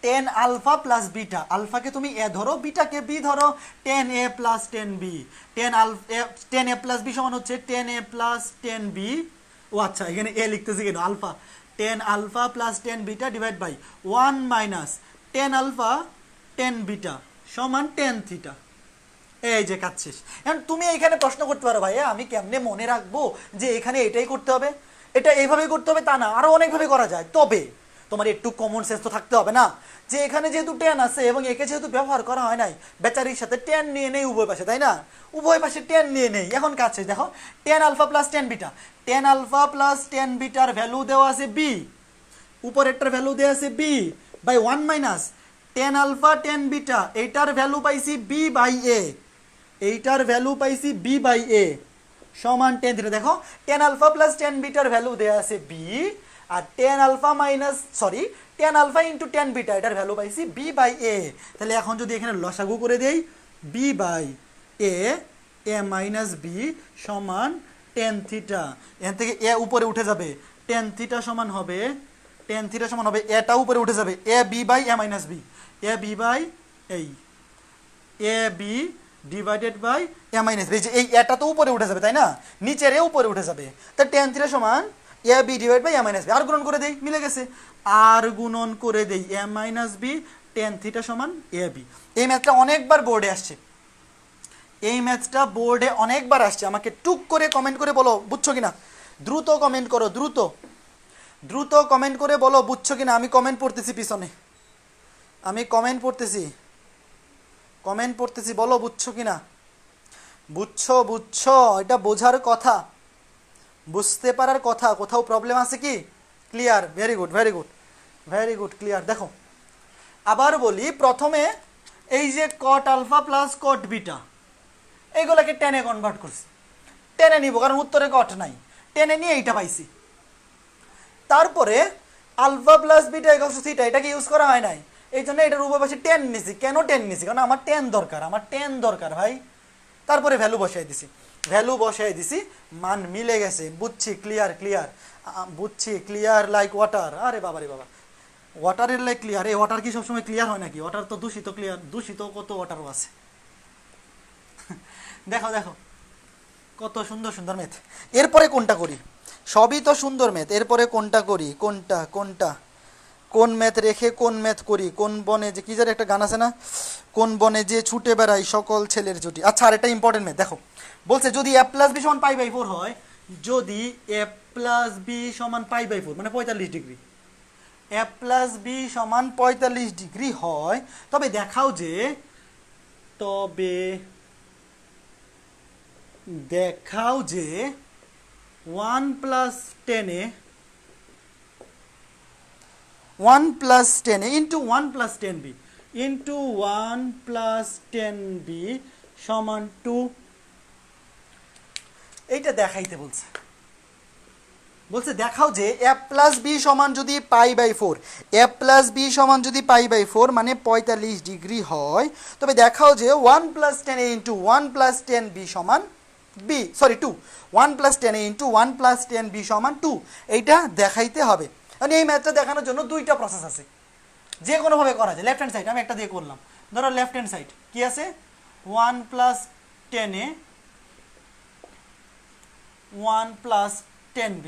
tan alpha plus beta, আলফাকে তুমি এ ধরো, বিটাকে বি ধরো, tan a plus tan b, tan a plus b সমান হচ্ছে tan a plus tan b, ও আচ্ছা এখানে এ লিখতেছি কেন, alpha, tan alpha plus tan beta divide by 1 minus tan alpha tan beta সমান tan থিটা, এই যে কাজ শেষ। এখন তুমি এখানে প্রশ্ন করতে পারো ভাইয়া আমি কেমনে মনে রাখবো যে এখানে এটাই করতে হবে, এটা এইভাবেই করতে হবে তা না, আরো অনেকভাবে করা যায়, তবে তোমার একটু কমন সেন্স তো থাকতে হবে না, যে এখানে যেহেতু tan আছে এবং একে যেহেতু ব্যবহার করা হয় নাই, বেচারির সাথে tan নিয়ে নেই উভয় পাশে, তাই না, উভয় পাশে tan নিয়ে নেই। এখন কাজ শেষ, দেখো tan আলফা প্লাস tan বিটার ভ্যালু দেওয়া আছে বি, উপরেরটার ভ্যালু দেওয়া আছে b by 1 minus tan alpha tan beta, এইটার ভ্যালু পাইছি বি বাই এ, সমান tan থিটা। দেখো tan আলফা প্লাস tan বিটার ভ্যালু দেয়া আছে বি, আর tan alpha into tan beta, এটার ভ্যালু পাইছি বি বাই এ, তাহলে এখন যদি এখানে লসাগু করে দেই, b by a minus B সমান tan থিটা, এখান থেকে এ উপরে উঠে যাবে, tan থিটা সমান হবে এটা উপরে উঠে যাবে, a b by a minus b, a b divided by a minus b, এই এটা তো উপরে উঠে যাবে তাই না, নিচের এ উপরে উঠে যাবে, তা tan থিটা সমান a b divide by a minus b, আর গুণন করে দেই, মিলে গেছে, a minus b tan theta সমান এ বি। এই ম্যাথটা অনেকবার বোর্ডে আসছে, আমাকে টুক করে কমেন্ট করে বলো বুঝছো কিনা, দ্রুত কমেন্ট করো, দ্রুত কমেন্ট করে বলো বুঝছো কিনা, আমি কমেন্ট পড়তেছি পিছনে, কমেন্ট পড়তেছি, বলো বুঝছো কিনা, বুঝছো, এটা বোঝার কথা, বুঝতে পারার কথা, কোথাও প্রবলেম আছে কি, ক্লিয়ার, ভেরি গুড ক্লিয়ার। দেখো আবার বলি, প্রথমে এই যে cot alpha plus cot beta, এইগুলোকে টেনে কনভার্ট করছি, টেনে নিব কারণ উত্তরে কট নাই, টেনে নিয়ে এইটা পাইছি, তারপরে alpha plus beta equals to theta, এটাকে ইউজ করা হয় নাই, এই জন্য এটার উভয় পাশে টেন নিছি, কেন টেন নিছি, কারণ আমার টেন দরকার ভাই, তারপরে ভ্যালু বসাই দিছি, ভ্যালু বসাই দিছি, মান মিলে গেছে, বুঝছি, ক্লিয়ার ক্লিয়ার, বুঝছি, ক্লিয়ার লাইক ওয়াটার। আরে বাবা রে বাবা, ওয়াটারের লাইক ক্লিয়ার? এই ওয়াটার কি সবসময় ক্লিয়ার হয় নাকি? ওয়াটার তো দূষিত, ক্লিয়ার দূষিত কত ওয়াটারও আছে। দেখো দেখো কত সুন্দর সুন্দর ম্যাথ। এরপরে কোনটা করি? সবই তো সুন্দর ম্যাথ, এরপরে কোনটা করি? কোনটা কোনটা কোন ম্যাথ রেখে কোন ম্যাথ করি? কোন বনে যে কি জানি একটা গান আছে না, কোন বনে যে ছুটে বেড়াই সকল ছেলের জুটি। আচ্ছা, আর একটা ইম্পর্টেন্ট ম্যাথ দেখো, বলছে যদি এ প্লাস বি সমান পাই বাই 4 হয়, যদি এ প্লাস বি সমান পাই বাই 4 মানে 45 ডিগ্রি, এ প্লাস বি সমান 45 ডিগ্রি হয়, তবে দেখাও যে, তবে দেখাও যে 1 plus 10 1 plus 10 into 1 plus 10b into 1 plus 10b সমান 2। এইটা দেখাইতে বলছে, বলছে দেখাও যে এ প্লাস বি সমান যদি pi by 4, a plus b সমান যদি পাই বাই 4 মানে 45 ডিগ্রি হয়, তবে দেখাও যে 1 প্লাস 10 ইন্টু 1 প্লাস 10b সমান b, sorry 2, 1 plus 10 into 1 plus 10b সমান 2। এইটা দেখাইতে হবে। মানে এই ম্যাথটা দেখানোর জন্য দুইটা প্রসেস আছে, যে কোনোভাবে করা যায়। লেফট হ্যান্ড সাইড আমি একটা দিয়ে করলাম, ধরো লেফট হ্যান্ড সাইড কি আছে, 1 প্লাস 10 1 প্লাস 10b,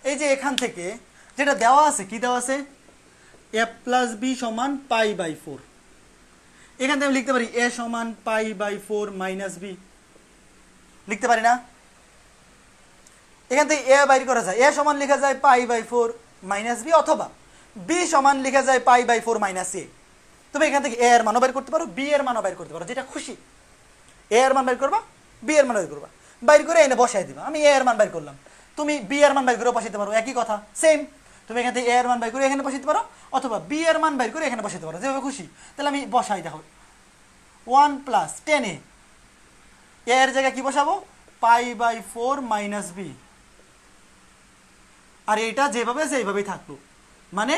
এই যে এখান থেকে যেটা দেওয়া আছে, কি দেওয়া আছে, এ প্লাস বি সমান পাই বাই 4, এখান থেকে আমি লিখতে পারি এ সমান পাই বাই 4 মাইনাস বি, লিখতে পারি না? এখান থেকে এ বাইর করা যায়, এ সমান লেখা যায় পাই বাই 4 মাইনাস বি, অথবা বি সমান লেখা যায় পাই বাই 4 মাইনাস এ। তুমি এখান থেকে এ এর মানও বাইর করতে পারো, বি এর মানও বাইর করতে পারো, যেটা খুশি। এ এর মান বাইর করবা, বি এর মান বাইর করবা, বাইর করে এনে বসাই দিবা। আমি এ এর মান বাইর করলাম, তুমি বি এর মান বাইর করে বসাইতে পারো, একই কথা, সেম। তুমি এখান থেকে এ এর মান বাইর করে এখানে বসাইতে পারো, অথবা বি এর মান বাইর করে এখানে বসাইতে পারো, যেভাবে খুশি। তাহলে আমি বসাই, দেখো 1 প্লাস 10 এ এর জায়গায় কি বসাবো, পাই বাই 4 মাইনাস বি, আর এটা যেভাবে আছে এইভাবেই থাকলো। মানে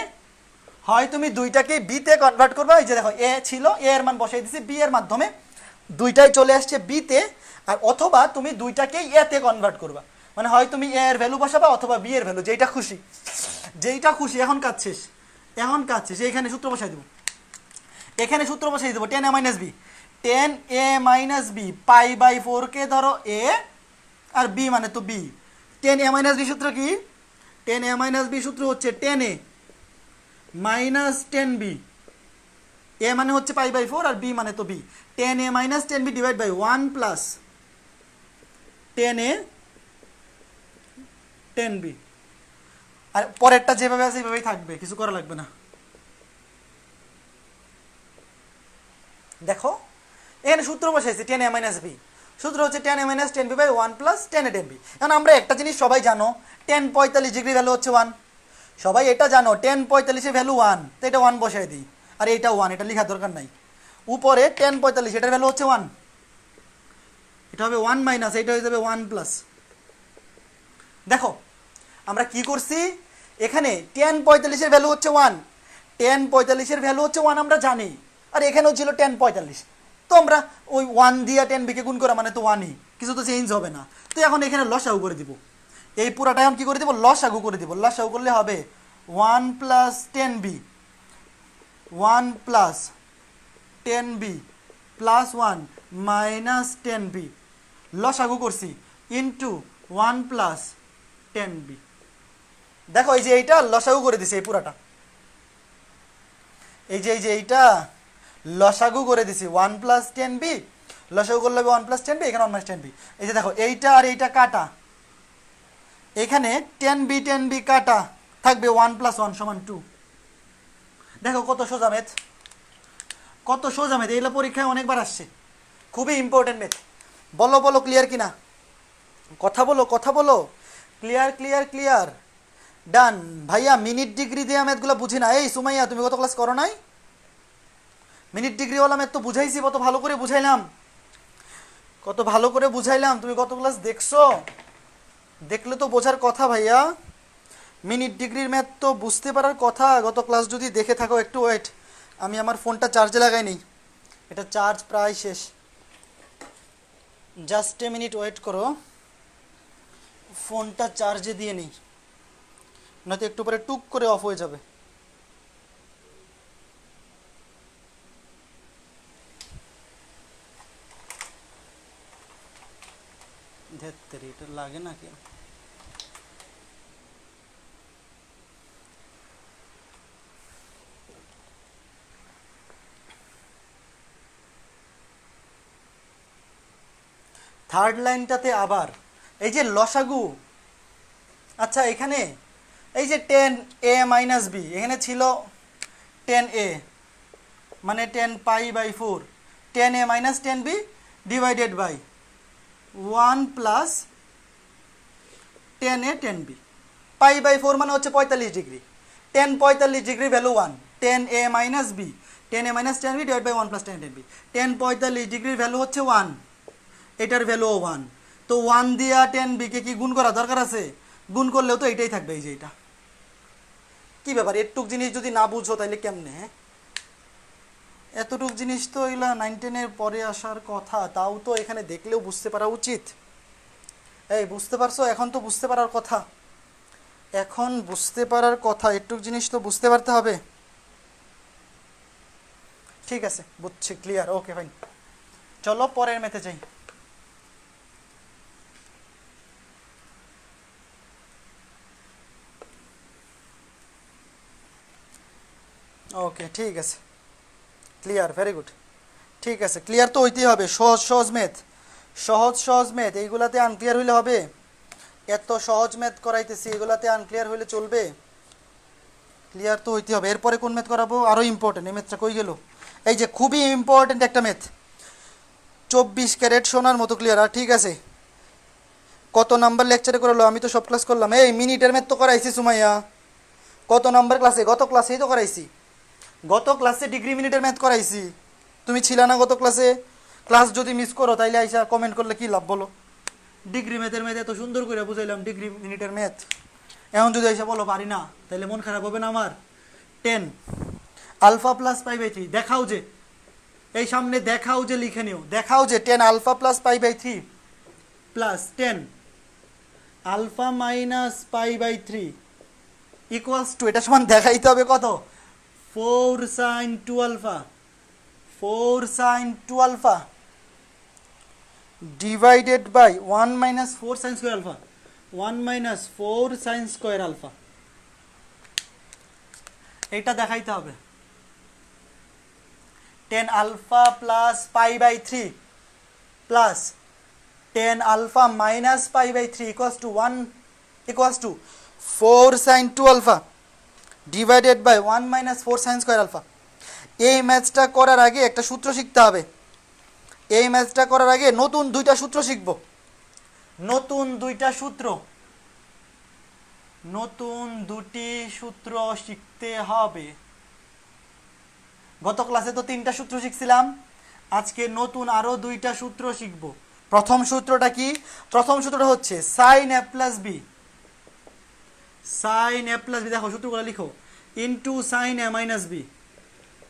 হয় তুমি দুইটাকে বিতে কনভার্ট করবা, এই যে দেখো এ ছিল, এ এর মান বসাই দিছি, বি এর মাধ্যমে দুইটাই চলে আসছে বিতে, আর অথবা তুমি দুইটাকেই এতে কনভার্ট করবা। মানে হয় তুমি এ এর ভ্যালু বসাবা অথবা বি এর ভ্যালু, যেইটা খুশি, যেইটা খুশি। এখন কাজ শেষ, এখন কাজ শেষ। এখানে সূত্র বসাই দেবো, এখানে সূত্র বসাই দেবো 10a minus b, 10a minus b, pi by 4 কে ধরো এ আর বি মানে তো বি। 10a মাইনাস বি সূত্র কি, 10a মাইনাস বি সূত্র হচ্ছে 10a মাইনাস 10b, এ মানে হচ্ছে পাই বাই 4 আর বি মানে তো b. 10a minus 10b divide by 1 plus 10a 10b, আর পরেরটা যেভাবে আছে এইভাবেই থাকবে, কিছু করা লাগবে না। দেখো এখানে সূত্র বসাইছে 10a মাইনাস বি, সূত্র হচ্ছে 10a minus 10b by 1 plus 10a 10b। এখন আমরা একটা জিনিস সবাই জানো, 10 45 ডিগ্রি ভ্যালু হচ্ছে 1, সবাই এটা জানো 10 45 এর ভ্যালু 1, তো এটা 1 বসাই দিই, আর এটা 1, এটা লেখার দরকার নাই। উপরে 10 45 এটার ভ্যালু হচ্ছে 1, এটা হবে 1 মাইনাস, এটা হয়ে যাবে 1 প্লাস। দেখো আমরা কি করছি, এখানে 10 45 এর ভ্যালু হচ্ছে 1, 10 45 এর ভ্যালু হচ্ছে 1 আমরা জানি, আর এখানেও ছিল 10 45, তো আমরা ওই 1 দিয়ে 10 বিকে গুণ করা মানে তো 1ই, কিছু তো চেঞ্জ হবে না। তো এখন এখানে লসাগু করে দিব, এই পুরাটা এখন কি করে দিব, লসাগু করে দিব। লসাগু করলে হবে 1 plus 10b, 1 plus 10b plus 1 minus 10b, লসাগু করছি, ইন্টু 1 প্লাস 10b। দেখো এই যে এইটা লসাগু করে দিছে, এই পুরাটা, এই যে এইটা লসাগু করে দিছি 1 প্লাস 10b, লসাগু করলে হবে 1 প্লাস 10b, এখানে 1 মাইনাস 10b। এই যে দেখো এইটা আর এইটা কাটা, এখানে 10b কাটা, থাকবে 1 প্লাস 1 সমান 2। দেখো কত সোজা ম্যাথ, কত সোজা ম্যাথ, এইগুলো পরীক্ষায় অনেকবার আসছে, খুবই ইম্পর্টেন্ট ম্যাথ। বলো বলো ক্লিয়ার কিনা, কথা বলো কথা বলো, ক্লিয়ার ক্লিয়ার ক্লিয়ার, ডান। ভাইয়া মিনিট ডিগ্রি দিয়ে ম্যাথগুলো বুঝি না। এই সুমাইয়া তুমি কত ক্লাস করো নাই? মিনিট ডিগ্রিওয়ালা ম্যাথ তো বুঝাইছি, কত ভালো করে বুঝাইলাম, কত ভালো করে বুঝাইলাম, তুমি কত ক্লাস দেখছো? দেখলে তো বোঝার কথা ভাইয়া, মিনিট ডিগ্রির ম্যাথ তো বুঝতে পারার কথা। গত ক্লাস যদি দেখে থাকো, একটু ওয়েট, আমি আমার ফোনটা চার্জে লাগাই নেই, এটা চার্জ প্রায় শেষ। জাস্ট এ মিনিট ওয়েট করো, ফোনটা চার্জে দিয়ে নিই, নয়তো একটু পরে টুক করে অফ হয়ে যাবে। ধেত্তেরি, এটা লাগে না কেন? থার্ড লাইনটাতে আবার এই যে লসাগু, আচ্ছা এখানে এই যে 10a মাইনাস বি, এখানে ছিল 10a মানে 10 pi by 4, 10a minus 10b divided by 1 plus 10a 10b, pi by 4 মানে হচ্ছে 45 ডিগ্রি, 10 45 ডিগ্রি ভ্যালু 1, 10a মাইনাস b, 10a minus 10b divide by 1 plus 10 10b, 10 45 ডিগ্রির ভ্যালু হচ্ছে 1, এটার ভ্যালু 1, তো 1 দিয়া 10b কে কি গুণ করা দরকার আছে? গুণ করলেও তো এটাই থাকবে, এই যে এটা। কি ব্যাপার, এতটুক জিনিস যদি না বুঝো তাহলে কেমনে? এতটুক জিনিস তো এগুলা 9 10-এর পরে আসার কথা, তাও তো এখানে দেখলেও বুঝতে পারা উচিত। এই বুঝতে পারছো? এখন তো বুঝতে পারার কথা, এখন বুঝতে পারার কথা, এটুক জিনিস তো বুঝতে পারতে হবে। ঠিক আছে, বুঝছি, ক্লিয়ার, ওকে ফাইন। চলো পরের ম্যাথে যাই। ওকে ঠিক আছে, ক্লিয়ার, ভেরি গুড। ঠিক আছে, ক্লিয়ার তো হইতেই হবে। সহজ সহজ ম্যাথ, সহজ সহজ ম্যাথ, এইগুলাতে আনক্লিয়ার হইলে হবে? এত সহজ ম্যাথ করাইতেছি, এগুলাতে আনক্লিয়ার হইলে চলবে? ক্লিয়ার তো হইতে হবে। এরপরে কোন ম্যাথ করাবো? আরও ইম্পর্টেন্ট, এই ম্যাথটা কই গেল? এই যে খুবই ইম্পর্টেন্ট একটা ম্যাথ, 24 ক্যারেট সোনার মতো ক্লিয়ার। আর ঠিক আছে, কত নাম্বার লেকচারে করালো? আমি তো সব ক্লাস করলাম। এই মিনিটের ম্যাথ তো করাইছি সুমাইয়া। কত নাম্বার ক্লাসে? গত ক্লাসেই তো করাইছি, গত ক্লাসে ডিগ্রি মিনিটের ম্যাথ করাইছি। তুমি ছিল না গত ক্লাসে? ক্লাস যদি মিস করো তাইলে আইসা কমেন্ট করলে কি লাভ বলো? ডিগ্রি ম্যাথের ম্যাথ এত সুন্দর করে বুঝাইলাম, ডিগ্রি মিনিটের ম্যাথ, এখন যদি আইসা বলো পারি না, তাহলে মন খারাপ হবে না আমার? 10 আলফা প্লাস পাই বাই 3, দেখাও যে, এই সামনে দেখাও যে, লিখে নিও, দেখাও যে 10 alpha plus pi by 3 plus 10 alpha minus pi by 3 equals to, এটা সমান দেখাইতে হবে কত? 4 sine 2 alpha, 4 sine 2 alpha divided by 1 minus 4 sine square alpha, 1 minus 4 sine square alpha, এটা দেখাইতে হবে। 10 alpha plus pi by 3 plus 10 alpha minus pi by 3 equals to 1 equals to 4 sine 2 alpha divided by 1 minus 4 sine square alpha. এই ম্যাথটা করার আগে একটা সূত্র শিখতে হবে। এই ম্যাথটা করার আগে নতুন দুইটা সূত্র শিখব, নতুন দুইটা সূত্র, নতুন দুটি সূত্র শিখতে হবে। গত ক্লাসে তো 3টা সূত্র শিখছিলাম, আজকে নতুন আরো 2টা সূত্র শিখব। প্রথম সূত্রটা কি? প্রথম সূত্রটা হচ্ছে সাইন এ প্লাস বি, সাইন এ প্লাস বি, দেখো সূত্রগুলো লিখো, into sine A minus b,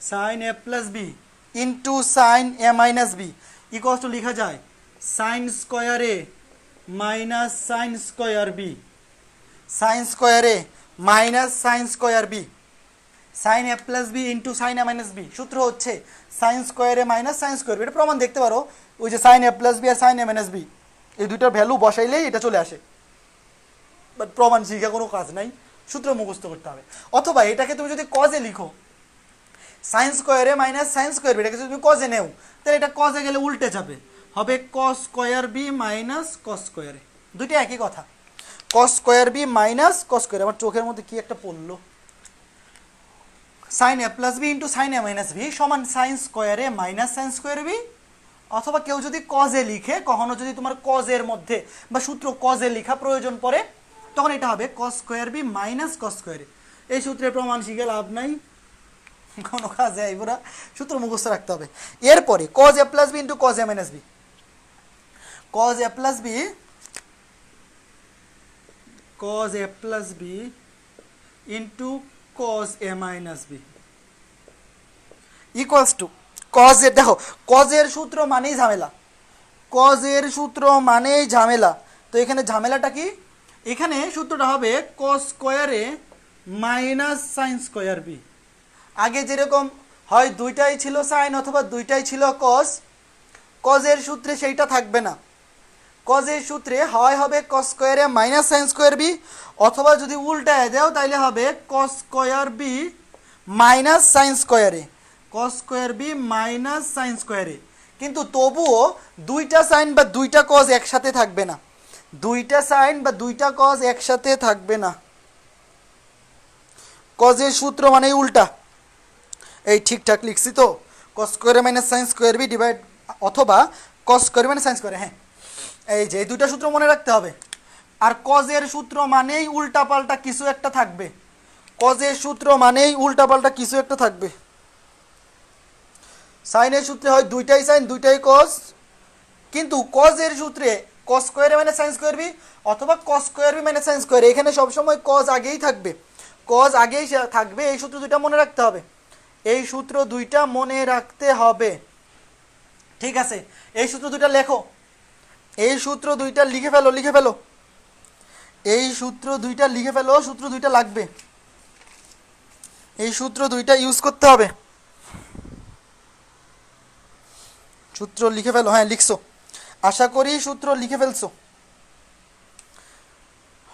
sine A plus B into sine A minus B equals to লিখা যায় sine square a minus sine square b, sine square a minus sine square b, sine A plus B into sine A minus b. সূত্র হচ্ছে sine square a minus sine square b, এটা প্রমাণ দেখতে পারো, ওই যে সাইন এ প্লাস বি আর সাইন এ মাইনাস বি, এই দুইটার ভ্যালু বসাইলেই এটা চলে আসে। বাট প্রমাণ শিখা কোনো কাজ নাই, সূত্র মুখস্থ করতে হবে। অথবা এটাকে তুমি যদি কজে লিখো, sign square A minus sine square B, এটাকে যদি তুমি কজে নেও, তাহলে এটা কজে গেলে উল্টে যাবে, হবে cos square B minus cos square A, দুইটা একই কথা, cos square B minus cos square. আমার চোখের মধ্যে কি একটা পড়লো, সাইন এ প্লাস বি ইন্টু সাইন এ মাইনাস বি সমান sine square A minus sine square B. অথবা কেউ যদি কজে লিখে, কখনো যদি তোমার কজের মধ্যে বা সূত্র কজে লেখা প্রয়োজন পড়ে, তখন এটা হবে cos square B minus cos square A. এই সূত্রের প্রমাণ শিখে লাভ নাই, কোনো কাজে আইব না, সূত্র মুখস্থ রাখতে হবে। এরপরে cos A plus B into cos A minus B, cos A plus B, cos A plus B into cos A minus B equals to cos এর, দেখো কজের সূত্র মানেই ঝামেলা, কজের সূত্র মানেই ঝামেলা। তো এখানে ঝামেলাটা কি? এখানে সূত্রটা হবে কস স্কোয়ারে মাইনাস সাইন স্কোয়ার বি। আগে যেরকম হয় দুইটাই ছিল সাইন অথবা দুইটাই ছিল কস, কজের সূত্রে সেইটা থাকবে না। কজের সূত্রে হয় হবে কস স্কোয়ারে মাইনাস সাইন স্কোয়ার বি, অথবা যদি উল্টায় দেও তাহলে হবে cos square B minus sine square a, cos square B minus sine square a. কিন্তু তবুও দুইটা সাইন বা দুইটা কজ একসাথে থাকবে না, দুইটা সাইন বা দুইটা কজ একসাথে থাকবে না। কজের সূত্র মানে উল্টা। এই ঠিকঠাক লিখছি তো? কস স্কোয়ারে minus sine square B divide অথবা কস স্কোয়ারে মাইনাস সাইন স্কোয়ারে। হ্যাঁ, এই যে এই দুইটা সূত্র মনে রাখতে হবে। আর কজের সূত্র মানেই উল্টাপাল্টা কিছু একটা থাকবে, কজের সূত্র মানেই উল্টাপাল্টা কিছু একটা থাকবে। সাইনের সূত্রে হয় দুইটাই সাইন দুইটাই কজ, কিন্তু কজের সূত্রে কস স্কোয়ারে মাইনাস সাইন স্কোয়ার বি অথবা cos square B minus sine square, এখানে সবসময় কজ আগেই থাকবে, কজ আগেই থাকবে। এই সূত্র দুইটা মনে রাখতে হবে, এই সূত্র দুইটা মনে রাখতে হবে। ঠিক আছে, এই সূত্র দুইটা লেখো, এই সূত্র দুইটা লিখে ফেলো, লিখে ফেলো, এই সূত্র দুইটা লিখে ফেলো, সূত্র দুইটা লাগবে, এই সূত্র দুইটা ইউজ করতে হবে। সূত্র লিখে ফেলো। হ্যাঁ লিখছো, আশা করি সূত্র লিখে ফেলছো,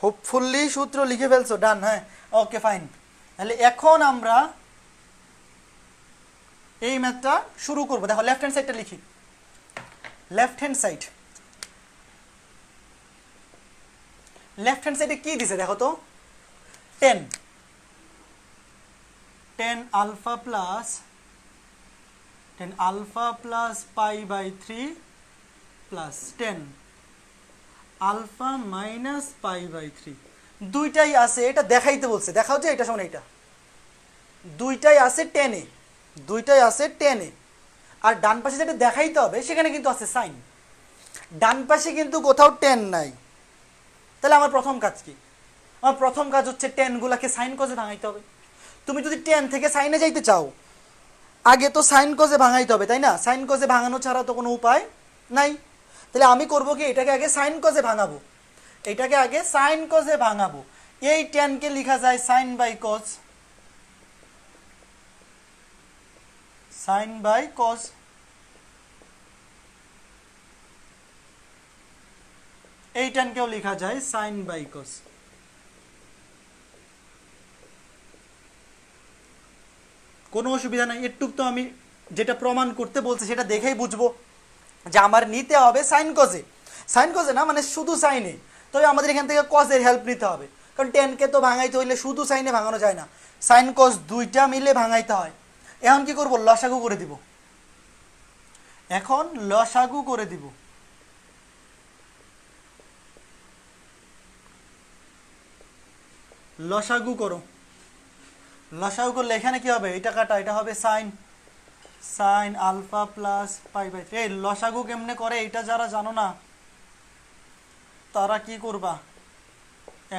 হোপফুলি সূত্র লিখে ফেলছো। ডান, হ্যাঁ ওকে ফাইন। তাহলে এখন আমরা এই ম্যাথটা শুরু করবো। দেখো লেফট হ্যান্ড সাইডটা লিখি, left hand side, left hand সাইডে কি দিছে দেখো তো? 10 alpha plus 10 alpha plus pi by 3 plus 10 alpha minus pi by 3। দুইটাই আছে, এটা দেখাইতে বলছে, দেখাও যে এটা সমান এটা, দুইটাই আছে 10-এ, দুইটাই আছে 10-এ। আর ডান পাশে যেটা দেখাইতে হবে সেখানে কিন্তু আছে সাইন, ডান পাশে কিন্তু কোথাও 10 নাই। তাহলে আমার প্রথম কাজ কি? আমার প্রথম কাজ হচ্ছে 10 গুলাকে সাইন কজে ভাঙাইতে হবে। তুমি যদি 10 থেকে সাইনে যাইতে চাও আগে তো সাইন কজে ভাঙাইতে হবে, তাই না? সাইন কজে ভাঙানো ছাড়া তো কোনো উপায় নাই। তাহলে আমি করব কি, এটাকে আগে সাইন কজে ভাঙাবো, এটাকে আগে সাইন কজে ভাঙাবো। এই 10 কে লেখা যায় sine by cos, sine by cos. এই 10 কেও লেখা যায় সাইন বাই কজ। কোনো অসুবিধা নাই। একটুক তো আমি যেটা প্রমাণ করতে বলছি সেটা দেখেই বুঝবো যে আমার নিতে হবে সাইন কজে, সাইন কজে না মানে শুধু সাইনে। তবে আমাদের এখান থেকে কজের হেল্প নিতে হবে, কারণ 10 কে তো ভাঙাইতে হইলে শুধু সাইনে ভাঙানো যায় না, সাইন কজ দুইটা মিলে ভাঙাইতে হয়। এখন কি করব? লসাগু করে দিব, এখন লসাগু করে দিব। লসাগু করো, লসাগু করলে এখানে কি হবে? এটা কাটা, এটা হবে sine, sine alpha plus pi by 3। এই লসাগু কেমনে করে এটা যারা জানো না তারা কি করবা?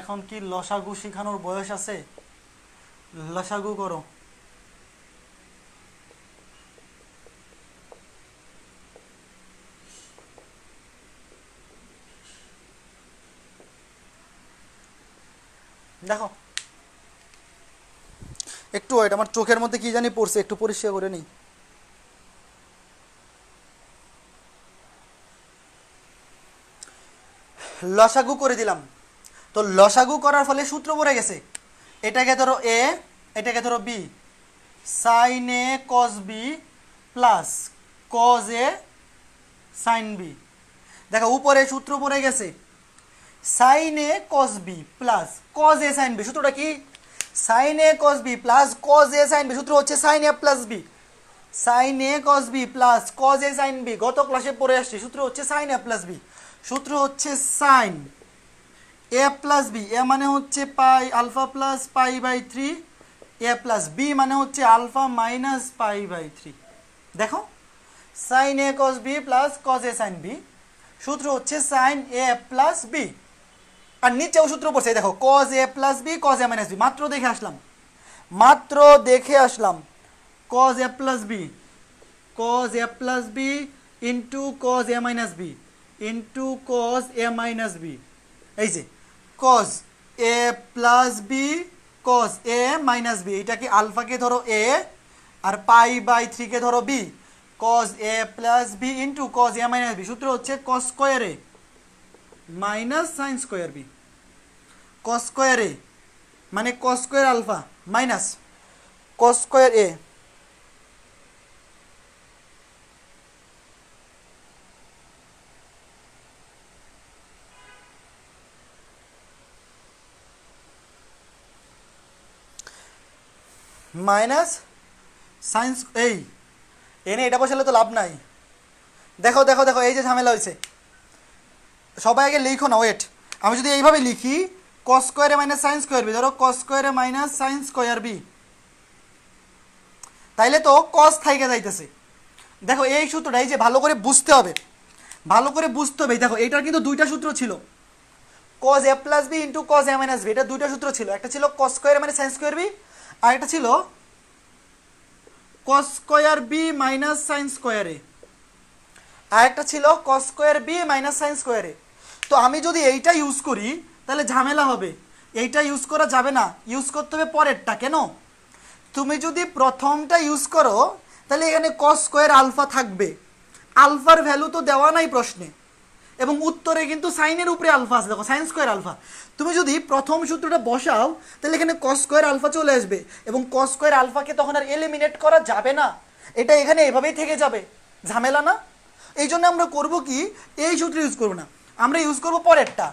এখন কি লসাগু শেখানোর বয়স আছে? লসাগু করো। দেখো একটু ওয়েট, আমার চোখের মধ্যে কি জানি পড়ছে, একটু পরিষ্কার করে নিই। লসাগু করে দিলাম। তো লসাগু করার ফলে সূত্র পড়ে গেছে, এটাকে ধরো এ, এটাকে ধরো বি, সাইন এ কস বি প্লাস কজ এ সাইন বি। দেখো উপরে সূত্র পড়ে গেছে সাইন এ কস বি প্লাস কজ এ সাইন বি। সূত্রটা কি? সাইন এ কস বি প্লাস কজ এ সাইন বি। সূত্র হচ্ছে সাইন এ প্লাস বি, সাইন এ কস বি প্লাস কজ এ সাইন বি। গত ক্লাসে পড়ে আসছে, সূত্র হচ্ছে সাইন এ প্লাস বি। সূত্র হচ্ছে sine A plus b, a মানে হচ্ছে pi alpha plus pi by 3, a plus b মানে হচ্ছে আলফা মাইনাস পাই বাই 3। দেখো সাইন এ কস বি প্লাস কজ এ সাইন বি, সূত্র হচ্ছে সাইন এ প্লাস বি। আর নিচেও সূত্র পড়ছে, দেখো কজ এ প্লাস বি কজ এ মাইনাস বি। মাত্র দেখে আসলাম, মাত্র দেখে আসলাম। কজ এ প্লাস বি, কজ এ প্লাস বি ইন্টু কজ এ মাইনাস বি, ইন্টু কজ এ মাইনাস বি। এই যে কজ এ প্লাস বি কজ এ মাইনাস বি, এটাকে আলফাকে ধরো এ আর পাই বাই থ্রিকে ধরো বি, কজ এ প্লাস বি ইন্টু কজ এ মাইনাস বি। সূত্র হচ্ছে cos square a minus sine square b. Cos square a মানে cos square alpha minus cos square a minus sines এই এনে এটা বসালে তো লাভ নাই। দেখো দেখো দেখো এই যে ঝামেলা হয়েছে, সবাই আগে লিখো না, ওয়েট। আমি যদি এইভাবে লিখি কস স্কোয়ারে মাইনাস সাইন স্কোয়ার বি, ধরো কস স্কোয়ারে মাইনাস সাইন স্কোয়ার বি, তাইলে তো কস থাইকে যাইতেছে। দেখো এই সূত্রটা এই যে ভালো করে বুঝতে হবে, ভালো করে বুঝতে হবে। দেখো এইটার কিন্তু দুইটা সূত্র ছিল, কজ এ প্লাস বি ইন্টু কজ এ মাইনাস বি, এটা দুইটা সূত্র ছিল। একটা ছিল কস স্কোয়ারে মাইনাস সাইন স্কোয়ার বি, আর একটা ছিল cos square B minus sine square a, আর একটা ছিল cos square B minus sine square a. তো আমি যদি এইটা ইউজ করি তাহলে ঝামেলা হবে, এইটা ইউজ করা যাবে না, ইউজ করতে হবে পরেরটা। কেন? তুমি যদি প্রথমটা ইউজ করো তাহলে এখানে কস স্কোয়ার আলফা থাকবে, আলফার ভ্যালু তো দেওয়া নাই প্রশ্নে, এবং উত্তরে কিন্তু সাইনের উপরে আলফা আছে, দেখো সাইন স্কোয়ার আলফা। তুমি যদি প্রথম সূত্রটা বসাও তাহলে এখানে কস স্কোয়ার আলফা চলে আসবে, এবং কস স্কোয়ার আলফাকে তখন আর এলিমিনেট করা যাবে না, এটা এখানে এভাবেই থেকে যাবে, ঝামেলা না? এই জন্য আমরা করবো কি, এই সূত্র ইউজ করবো না, আমরা ইউজ করবো পরেরটা,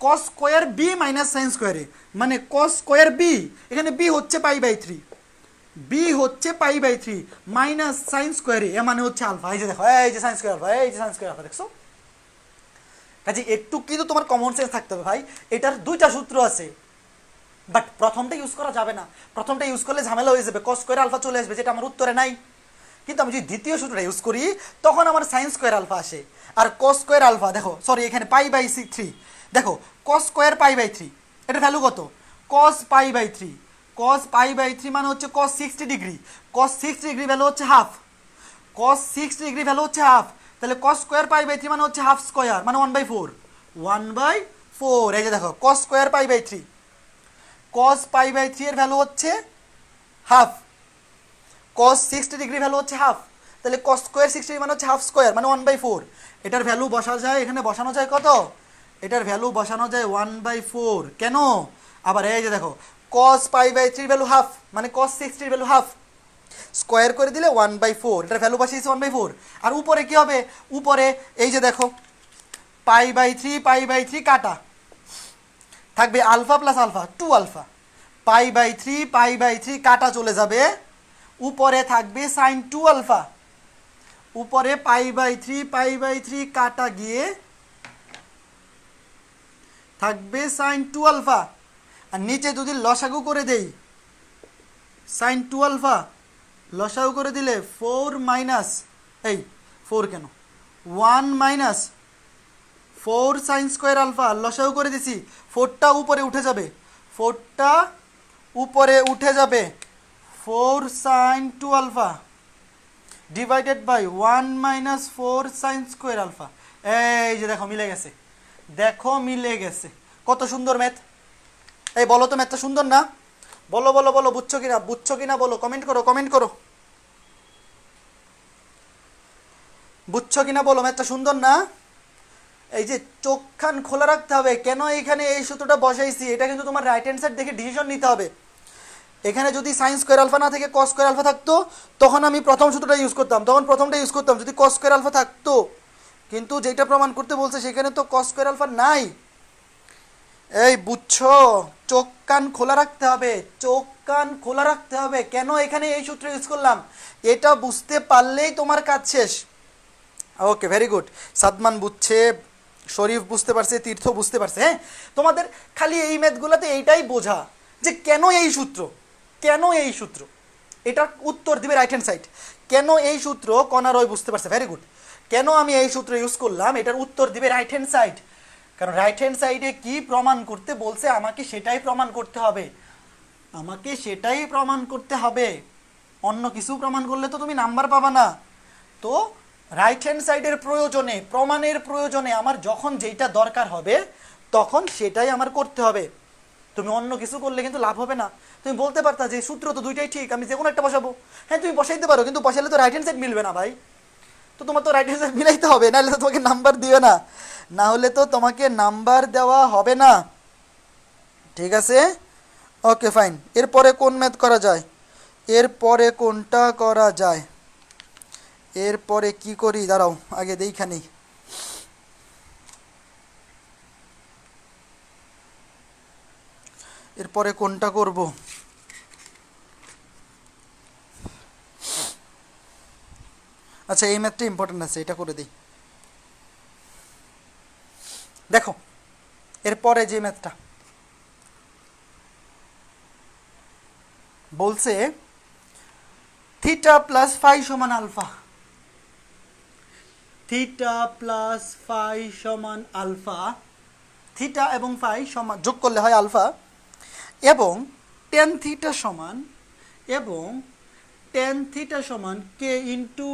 cos square B minus sine square A, মানে কস স্কোয়ার বি, এখানে বি হচ্ছে পাই বাই থ্রি, বি হচ্ছে pi by three minus sine square A, A মানে হচ্ছে আলফা। এই যে দেখো এই যে সাইন স্কোয়ার আলফা, এই যে সাইন স্কোয়ার আলফা, দেখছো? কাজে একটু কিন্তু তোমার কমন সেন্স থাকতে হবে ভাই, এটার দুইটা সূত্র আছে, বাট প্রথমটা ইউজ করা যাবে না, প্রথমটা ইউজ করলে ঝামেলা হয়ে যাবে, কস স্কোয়ার আলফা চলে আসবে যেটা আমার উত্তরে নাই। কিন্তু আমি যদি দ্বিতীয় সূত্রটা ইউজ করি তখন আমার সাইন স্কোয়ার আলফা আসে, আর কস স্কোয়ার আলফা দেখো, সরি এখানে পাই বাই থ্রি, দেখো cos square pi by three, এটার ভ্যালু কত? Cos pi by three, cos pi by three মানে হচ্ছে cos 60 degree, cos 60 degree value হচ্ছে হাফ, কস 60 ডিগ্রি ভ্যালু হচ্ছে হাফ, তাহলে cos square pi by three মানে হচ্ছে হাফ স্কোয়ার মানে 1/4, 1/4। এই যে দেখো cos square pi by three, cos pi by three এর ভ্যালু হচ্ছে হাফ, কস 60 ডিগ্রি ভ্যালু হচ্ছে হাফ, তাহলে কস স্কোয়ার 60 মানে হচ্ছে হাফ স্কোয়ার মানে 1/4। এটার ভ্যালু বসা যায়, এখানে বসানো যায় কত? এটার ভ্যালু বসানো যায় 1/4। কেন? আবার এই যে দেখো কস পাই বাই থ্রির ভ্যালু হাফ মানে কস 60 ভ্যালু হাফ, স্কোয়ার করে দিলে 1/4, এটার ভ্যালু বসিয়েছে 1/4। আর উপরে কি হবে? উপরে এই যে দেখো পাই বাই থ্রি কাটা, থাকবে alpha plus alpha 2 alpha, pi by three কাটা চলে যাবে, উপরে থাকবে সাইন 2 আলফা, উপরে পাই বাই থ্রি কাটা গিয়ে থাকবে সাইন 2 আলফা, আর নিচে যদি লসাগু করে দেই সাইন 2 আলফা, লসাগু করে দিলে 4 মাইনাস এই 4 কেন 1 মাইনাস 4 সাইন স্কোয়ার আলফা, লসাগু করে দিছি, 4টা উপরে উঠে যাবে, 4টা উপরে উঠে যাবে, 4 sine 2 alpha divided by 1 minus 4 sine square alpha. এই যে দেখো মিলে গেছে, দেখো মিলে গেছে, কত সুন্দর ম্যাথ। এই বলো তো ম্যাথটা সুন্দর না? বলো বলো বলো, বুঝছো কিনা, বুঝছো কিনা বলো, কমেন্ট করো, কমেন্ট করো, বুঝছো কিনা বলো, ম্যাথটা সুন্দর না? এই যে চোখ কান খোলা রাখতে হবে, কেন এখানে এই সূত্রটা বসাইছি, এটা কিন্তু তোমার রাইট হ্যান্ড সাইড দেখে ডিসিশন নিতে হবে। এখানে যদি সাইন স্কোয়ার আলফা না থেকে কস স্কোয়ার আলফা থাকতো তখন আমি প্রথম সূত্রটা ইউজ করতাম, তখন প্রথমটা ইউজ করতাম যদি কস স্কোয়ার আলফা থাকতো, কিন্তু যেটা প্রমাণ করতে বলছে সেখানে তো কস স্কোয়ার আলফা নাই। এই বুঝছো, চোখ কান খোলা রাখতে হবে, চোখ কান খোলা রাখতে হবে, কেন এখানে এই সূত্র ইউজ করলাম এটা বুঝতে পারলেই তোমার কাজ শেষ। ওকে ভেরি গুড, সাদমান বুঝছে, শরীফ বুঝতে পারছে, তীর্থ বুঝতে পারছে। হ্যাঁ, তোমাদের খালি এই ম্যাথগুলোতে এইটাই বোঝা যে কেন এই সূত্র, কেন এই সূত্র, এটার উত্তর দিবে রাইট হ্যান্ড সাইড, কেন এই সূত্র কনারয় বুঝতে পারছে, ভেরি গুড। কেন আমি এই সূত্র ইউজ করলাম, এটার উত্তর দিবে রাইট হ্যান্ড সাইড, কারণ রাইট হ্যান্ড সাইডে কি প্রমাণ করতে বলছে আমাকে সেটাই প্রমাণ করতে হবে, আমাকে সেটাই প্রমাণ করতে হবে, অন্য কিছু প্রমাণ করলে তো তুমি নাম্বার পাবা না। তো রাইট হ্যান্ড সাইডের প্রয়োজনে, প্রমাণের প্রয়োজনে আমার যখন যেটা দরকার হবে তখন সেটাই আমার করতে হবে। তুমি অন্য কিছু করলে কিন্তু লাভ হবে না। তুমি বলতে পারতা যে সূত্র তো দুইটাই ঠিক, আমি যে কোনো একটা বসাবো। হ্যাঁ তুমি বসাইতে পারো, কিন্তু বসাইলে তো রাইট হ্যান্ড সাইড মিলবে না ভাই। তো তোমার তো রাইট হ্যান্ড সাইড মিলাইতে হবে, নাহলে তো তোমাকে নাম্বার দিবে না, না হলে তো তোমাকে নাম্বার দেওয়া হবে না। ঠিক আছে, ওকে ফাইন। এরপরে কোন ম্যাথ করা যায়? এরপরে কোনটা করা যায়? এরপরে কি করি দাঁড়াও আগে দেইখানি। এরপরে কোনটা করব? আচ্ছা এই ম্যাথটা ইম্পর্টেন্ট আছে, এটা করে দিই। দেখো এরপরে যে ম্যাথটা বলছে থিটা প্লাস ফাই সমান আলফা, থিটা প্লাস ফাই সমান আলফা, থিটা এবং ফাই সমান যোগ করলে হয় আলফা, এবং টেন থিটা সমান, এবং টেন থিটা সমান কে ইন্টু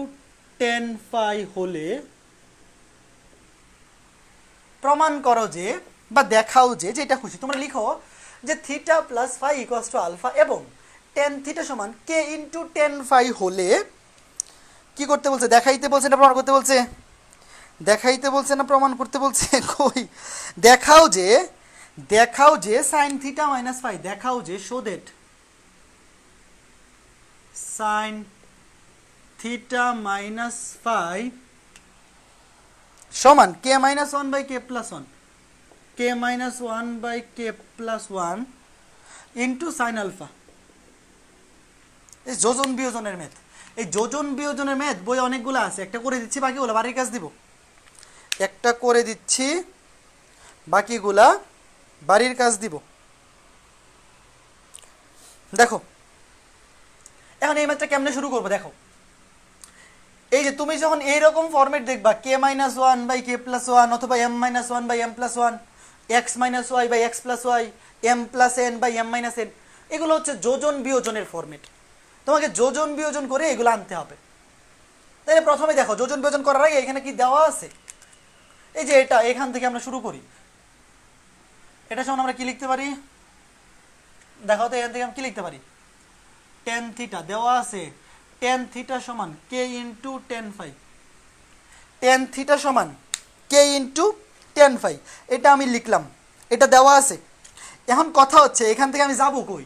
টেন ফাই হলে প্রমাণ করো যে, বা দেখাও যে, যেটা খুশি তোমরা লিখো যে theta plus phi equals to alpha এবং টেন থিটা সমান কে ইন্টু টেন ফাই হলে কি করতে বলছে? দেখাইতে বলছে না প্রমাণ করতে বলছে? দেখাইতে বলছে না প্রমাণ করতে বলছে? কই, দেখাও যে, দেখাও যে সাইন থিটা মাইনাস ফাই, দেখাও যে, show that sine theta minus phi সমান k minus one by K plus one, k minus one by K plus one into sine alpha. এই যোজন বিয়োজনের ম্যাথ, এই যোজন বিয়োজনের ম্যাথ বই অনেকগুলো আছে, একটা করে দিচ্ছি, বাকিগুলো বাড়ির কাজ দিব। একটা করে দিচ্ছি, বাকিগুলা বাড়ির কাজ দিব। দেখো এখন এই ম্যাথটা কেমনে শুরু করবো দেখো। এই যে তুমি যখন এইরকম ফরম্যাট দেখবা k minus one by K plus one, অথবা m minus one by m plus one, x minus y by x plus y, m plus n by m minus n, এগুলো হচ্ছে যোজন বিয়োজনের ফরম্যাট। তোমাকে যোজন বিয়োজন করে এগুলো আনতে হবে। তাহলে প্রথমে দেখো যোজন বিয়োজন করার আগে এখানে কি দেওয়া আছে, এই যে এটা, এখান থেকে আমরা শুরু করি। এটা সমান আমরা কি লিখতে পারি দেখো তো, এখান থেকে আমি কি লিখতে পারি? টেন থিটা দেওয়া আছে, টেন থিটা সমান কে into tan phi, tan theta সমান কে ইন্টু টেন ফাই, এটা আমি লিখলাম, এটা দেওয়া আছে। এখন কথা হচ্ছে এখান থেকে আমি যাবো কই?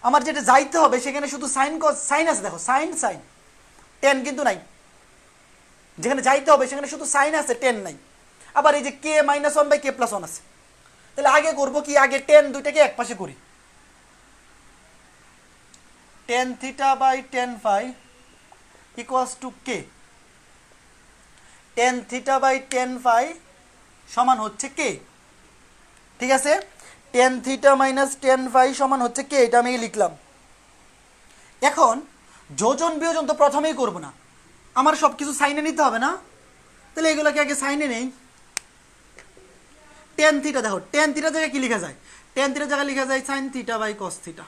আমার যেটা যাইতে হবে সেখানে শুধু সাইন কস সাইন আছে, দেখো সাইন সাইন, টেন কিন্তু নাই। যেখানে যাইতে হবে সেখানে শুধু সাইন আছে, টেন নাই। আবার এই যে k minus one by K plus one আছে। তাহলে আগে করবো কি, আগে টেন দুইটাকে এক পাশে করি। Tan theta by tan phi equals to K, tan theta by tan phi সমান হচ্ছে কে। ঠিক আছে, tan theta minus tan phi সমান হচ্ছে কে, এটা আমি লিখলাম। এখন যোজন বিয়োজন তো প্রথমেই করবো না, আমার সব কিছু সাইনে নিতে হবে না? তাহলে এগুলোকে আগে সাইনে নেই। টেন থিটা দেখো, টেন থিটা জায়গায় কি লেখা যায়? টেন থিটা জায়গায় লেখা যায় sine theta by cos theta.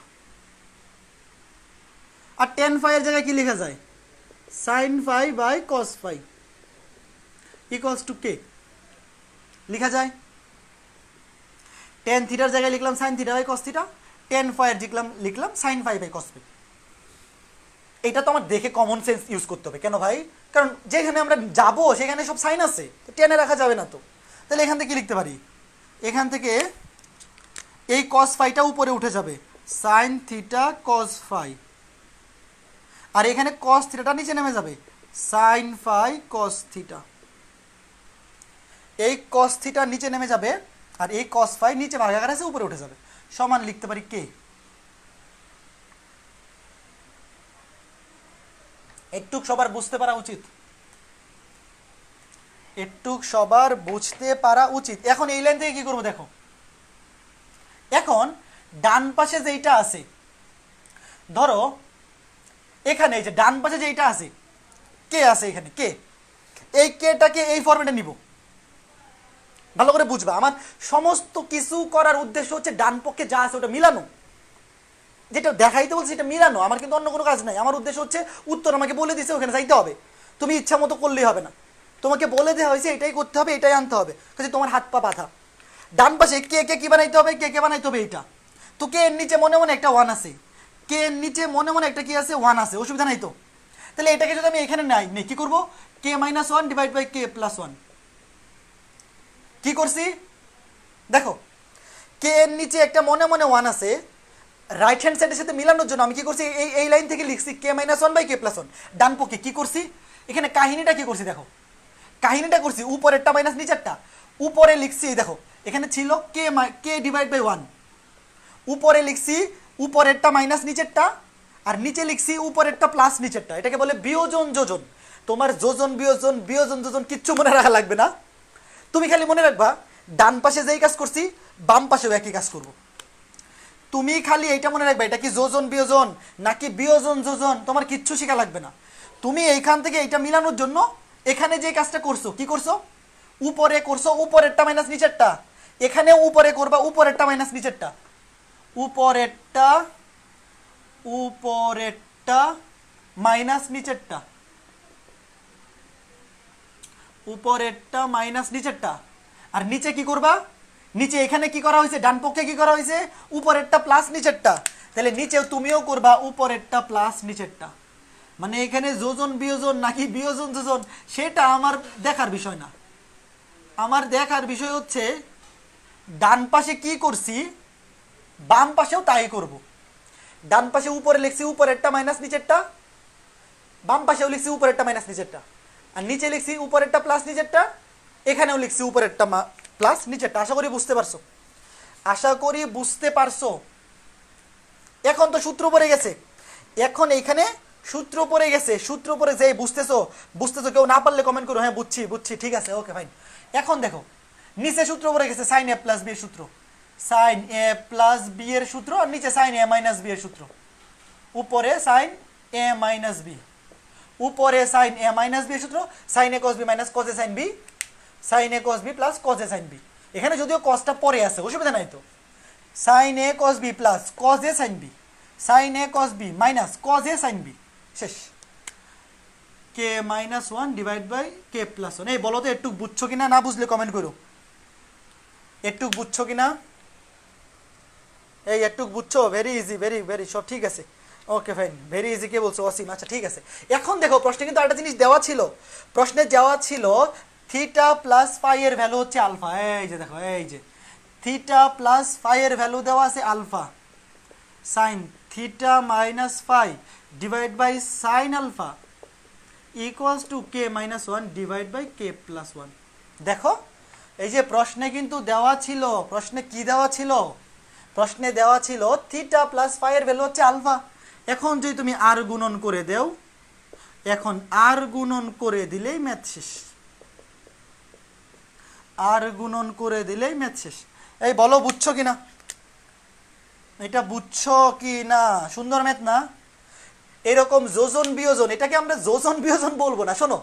আর টেন ফাই এর জায়গায় কি লেখা যায়? Sine phi by cos phi equals to k লেখা যায়। টেন থিটার জায়গায় লিখলাম sine theta by cos theta, tan phi এর লিখলাম sine phi by cos phi. এটা তো আমার দেখে কমন সেন্স ইউজ করতে হবে। কেন ভাই? কারণ যেখানে আমরা যাবো সেখানে সব সাইন আছে, তো টেনে রাখা যাবে না। তো তাহলে এখান থেকে কি লিখতে পারি? এখান থেকে এই কস ফাইটা উপরে উঠে যাবে, সাইন থিটা কস ফাই, আর এখানে কস থিটাটা নিচে নেমে যাবে, সাইন ফাই কস থিটা। এই কস থিটা নিচে নেমে যাবে, আর এই কস ফাই নিচে ভাগাকার আছে উপরে উঠে যাবে, সমান লিখতে পারি কে। একটুক সবার বুঝতে পারা উচিত, একটুক সবার বুঝতে পারা উচিত। এখন এই লাইন থেকে কি করবো দেখো, এখন ডান পাশে যেইটা আছে, ধরো এখানে এই যে ডান পাশে যেইটা আছে কে আছে, এখানে কে, এই কেটাকে এই ফরম্যাটে নিব। ভালো করে বুঝবা, আমার সমস্ত কিছু করার উদ্দেশ্য হচ্ছে ডান পক্ষে যা আছে ওটা মিলানো, যেটা দেখাইতে বলছে সেটা মিলানো। আমার কিন্তু অন্য কোনো কাজ নাই, আমার উদ্দেশ্য হচ্ছে উত্তর আমাকে বলে দিছে ওখানে যাইতে হবে, তুমি ইচ্ছা মতো করলেই হবে না, তোমাকে বলে দেওয়া হয়েছে এটাই করতে হবে, এটাই আনতে হবে, কাজে তোমার হাত পা বাঁধা। ডান পাশে কে কে কি বানাইতে হবে, কে কে বানাইতে হবে এইটা। তো কে এর নিচে মনে মনে একটা 1 আছে, কে এর নিচে মনে মনে একটা কি আছে 1 আছে, অসুবিধা নাই তো। তাহলে এটাকে যদি আমি এখানে নেই কি করবো, k minus 1 divide by K plus 1। কি করছি দেখো, কে এর নিচে একটা মনে মনে 1 আছে, রাইট হ্যান্ড সাইডের সাথে মিলানোর জন্য আমি কি করছি, এই লাইন থেকে লিখছি কে মাইনাস 1 বাই কে প্লাস 1। ডান পক্ষে কি করছি, এখানে কাহিনীটা কি করছি দেখো, কাহিনীটা করছি উপরেরটা মাইনাস নিচেরটা। উপরে লিখছি দেখো, এখানে ছিল কে ডিভাইড বাই 1, উপরে লিখছি উপরেরটা মাইনাস নিচেরটা, আর নিচে লিখছি উপরেরটা প্লাস নিচেরটা। এটাকে বলে বিয়োজন যোজন। তোমার যোজন বিয়োজন বিয়োজন যোজন কিচ্ছু মনে রাখা লাগবে না, তুমি খালি মনে রাখবা ডান পাশে যেই কাজ করছি বাম পাশেও একই কাজ করব। তুমি খালি এইটা মনে রাখবে, এটা কি যোজন বিয়োজন নাকি বিয়োজন যোজন, তোমার কিচ্ছু শেখা লাগবে না। তুমি এইখান থেকে এইটা মিলানোর জন্য এখানে যে কাজটা করছো, কি করছো, উপরে করছো উপরেরটা মাইনাস নিচেরটা, এখানে উপরে করবা উপরেরটা মাইনাস নিচেরটা, উপরেরটা মাইনাস নিচেরটা, উপরেরটা মাইনাস নিচেরটা। আর নিচে কি করবা, নিচে এখানে কি করা হয়েছে, ডান পক্ষে কি করা হয়েছে উপরেরটা প্লাস নিচেরটা, তাহলে নিচেও তুমিও করবা উপরেরটা প্লাস নিচেরটা। মানে এখানে যোজন বিয়োজন নাকি বিয়োজন যোজন সেটা আমার দেখার বিষয় না, আমার দেখার বিষয় হচ্ছে ডান পাশে কি করছি বাম পাশেও তাই করব। ডান পাশে উপরে লিখছি উপরেরটা মাইনাস নিচেরটা, বাম পাশেও লিখছি উপরেরটা মাইনাস নিচেরটা, আর নিচে লিখছি উপরেরটা প্লাস নিচেরটা, এখানেও লিখছি উপরেরটা প্লাস নিচেরটা। আশা করি বুঝতে পারছো, আশা করি বুঝতে পারছো। এখন তো সূত্র পড়ে গেছে, এখন এইখানে সূত্র পড়ে গেছে, সূত্র পড়ে যে বুঝতেছো বুঝতেছো, কেউ না পারলে কমেন্ট করো হ্যাঁ বুঝছি বুঝছি, ঠিক আছে ওকে ফাইন। এখন দেখো নিচে সূত্র পড়ে গেছে সাইন এ প্লাস বি এর সূত্র, সাইন এ প্লাস বি এর সূত্র, আর নিচে সাইন এ মাইনাস বি এর সূত্র। উপরে সাইন এ মাইনাস বি, উপরে সাইন এ মাইনাস বি এর সূত্র, sine A cos b minus cos a sine b, sine A cos B plus cos a sine b. এখানে যদিও কসটা পরে আছে অসুবিধা নাই তো, sine A cos B plus cos a sine b, sine A cos b minus cos a sine b, শেষ। K minus 1 divide by K plus 1। এই বলো তো একটু বুঝছো কিনা, না বুঝলে কমেন্ট করো, একটু বুঝছো কিনা, এই একটু বুঝছো, ভেরি ইজি ভেরি ভেরি সব ঠিক আছে ওকে ফাইন, ভেরি ইজি। কে বলছো অসীম, আচ্ছা ঠিক আছে। এখন দেখো প্রশ্নে কিন্তু একটা জিনিস দেওয়া ছিল, প্রশ্নে দেওয়া ছিল থিটা প্লাস ফাই এর ভ্যালু হচ্ছে আলফা। এই যে দেখো, এই যে থিটা প্লাস ফাই এর ভ্যালু দেওয়া আছে alpha, sine theta minus phi divide by sine alpha equals to K minus 1 divide by K plus 1। দেখো এই যে প্রশ্নে কিন্তু দেওয়া ছিল, প্রশ্নে কি দেওয়া ছিল, প্রশ্নে দেওয়া ছিল থিটা প্লাস ফাই এর ভ্যালু হচ্ছে আলফা। এখন যদি তুমি আর গুণন করে দেও, এখন আর গুণন করে দিলেই ম্যাথ শেষ, আর গুণন করে দিলেই ম্যাথ শেষ। এই বলো বুঝছো কিনা, এটা বুঝছো কি না, সুন্দর ম্যাথ না। এরকম যোজন বিয়োজন, এটাকে আমরা যোজন বিয়োজন বলবো না, শোনো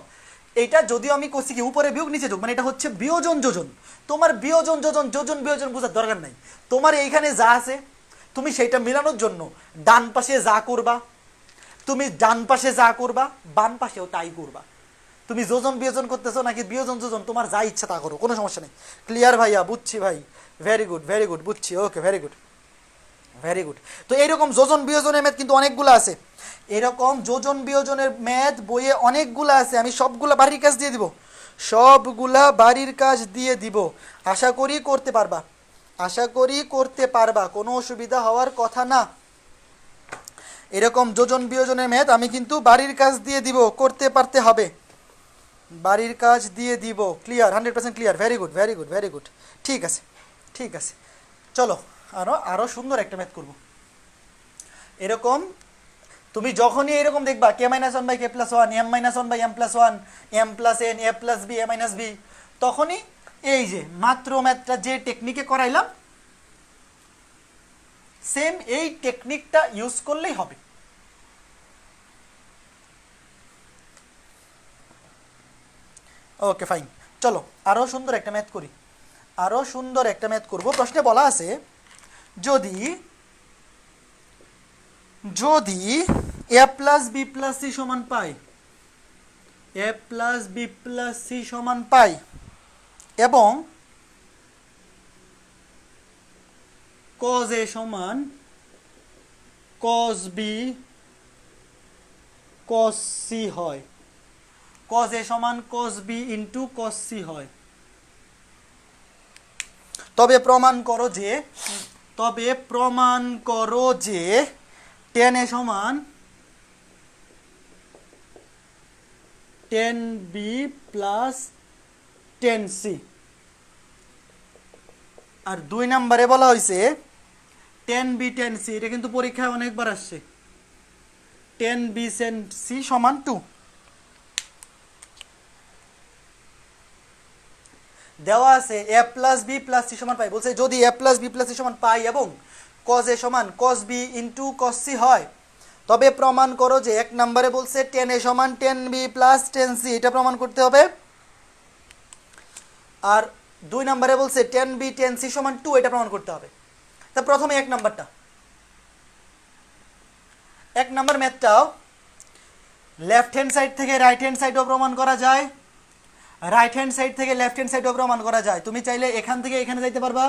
এটা যদিও আমি করছি কি উপরে বিয়োগ নিচে যোগ, মানে এটা হচ্ছে বিয়োজন যোজন। তোমার বিয়োজন যোজন যোজন বিয়োজন বোঝার দরকার নাই, তোমার এইখানে যা আছে তুমি সেইটা মেলানোর জন্য ডান পাশে যা করবা, তুমি ডান পাশে যা করবা বাম পাশেও তাই করবা। তুমি যোজন বিয়োজন করতেছো নাকি বিয়োজন যোজন, তোমার যা ইচ্ছা তা করো, কোনো সমস্যা নেই। ক্লিয়ার ভাইয়া, বুঝছি ভাই, ভেরি গুড বুঝছি, okay very good very good. তো এইরকম যোজন বিয়োজনের ম্যাথ কিন্তু অনেকগুলো আছে, এরকম যোজন বিয়োজনের ম্যাথ বইয়ে অনেকগুলো আছে। আমি সবগুলা বাড়ির কাজ দিয়ে দিব, সবগুলা বাড়ির কাজ দিয়ে দিব, আশা করি করতে পারবা, আশা করি করতে পারবা, কোনো অসুবিধা হওয়ার কথা না। এরকম যোজন বিয়োজনের ম্যাথ আমি কিন্তু বাড়ির কাজ দিয়ে দিব, করতে পারতে হবে, বাড়ির কাজ দিয়ে দিব। Clear, 100% clear, very good very good very good, ঠিক আছে ঠিক আছে। চলো আরো সুন্দর একটা ম্যাথ করব। এরকম তুমি যখনই এরকম দেখবা k minus 1 by K plus 1, m minus 1 by m plus 1, m plus n, a plus b, a minus b, তখনই এই যে মাত্র ম্যাথটা যে টেকনিকে করাইলাম সেম এই টেকনিকটা ইউজ করলেই হবে। ওকে ফাইন, চলো আরো সুন্দর একটা ম্যাথ করি, আরো সুন্দর একটা ম্যাথ করব। প্রশ্নে বলা আছে যদি যদি এ প্লাস বি প্লাস সি সমান পাই, এ প্লাস বি প্লাস সি সমান পাই এবং cos a সমান cos b cos c হয়, cos a সমান cos b into cos c হয়। তবে প্রমাণ করো যে tan a সমান tan b plus tan c। আর 2 নম্বরে বলা হয়েছে tan b tan c, এটা কিন্তু পরীক্ষায় অনেকবার আসছে, tan b tan c সমান 2। দেওয়া আছে a plus b plus c সমান পাই, বলছে যদি a plus b plus c সমান পাই এবং cos a সমান cos b into cos c হয় তবে প্রমাণ করো যে 1 নম্বরে বলছে tan a সমান tan b plus tan c, এটা প্রমাণ করতে হবে। আর 2 নম্বরে বলছে tan b tan c সমান 2, এটা প্রমাণ করতে হবে। তা প্রথমে 1 নম্বরটা, 1 নম্বর ম্যাথটাও লেফট হ্যান্ড সাইড থেকে রাইট হ্যান্ড সাইডও প্রমাণ করা যায়, রাইট হ্যান্ড সাইড থেকে লেফট হ্যান্ড সাইডও প্রমাণ করা যায়। তুমি চাইলে এখান থেকে এখানে যাইতে পারবা,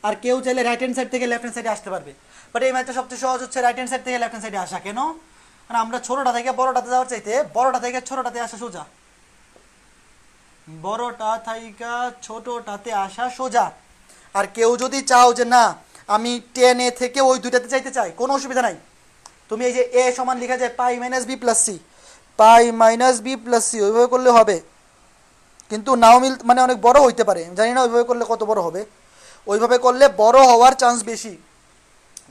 আর কেউ চাইলে রাইট হ্যান্ড সাইড থেকে লেফট হ্যান্ড সাইডে আসতে পারবে। বাট এই ম্যাথটা সবচেয়ে সহজ হচ্ছে রাইট হ্যান্ড সাইড থেকে লেফট হ্যান্ড সাইডে আসা। কেন? কারণ আমরা ছোটটা থেকে বড়টাতে যাওয়ার চাইতে বড়টা থেকে ছোটটাতে আসা সোজা, বড়টা থেকে ছোটটাতে আসা সোজা। আর কেউ যদি চাও যে না আমি 10 a থেকে ওই দুইটাতে চাইতে চাই, কোনো অসুবিধা নাই। তুমি এই যে a সমান লেখা যায় পাই মাইনাস বি প্লাস সি, পাই মাইনাস বি প্লাস সি, ওইভাবে করলে হবে, কিন্তু নাও মানে অনেক বড় হইতে পারে, জানি না ওইভাবে করলে কত বড় হবে। ওইভাবে করলে বড় হওয়ার চান্স বেশি।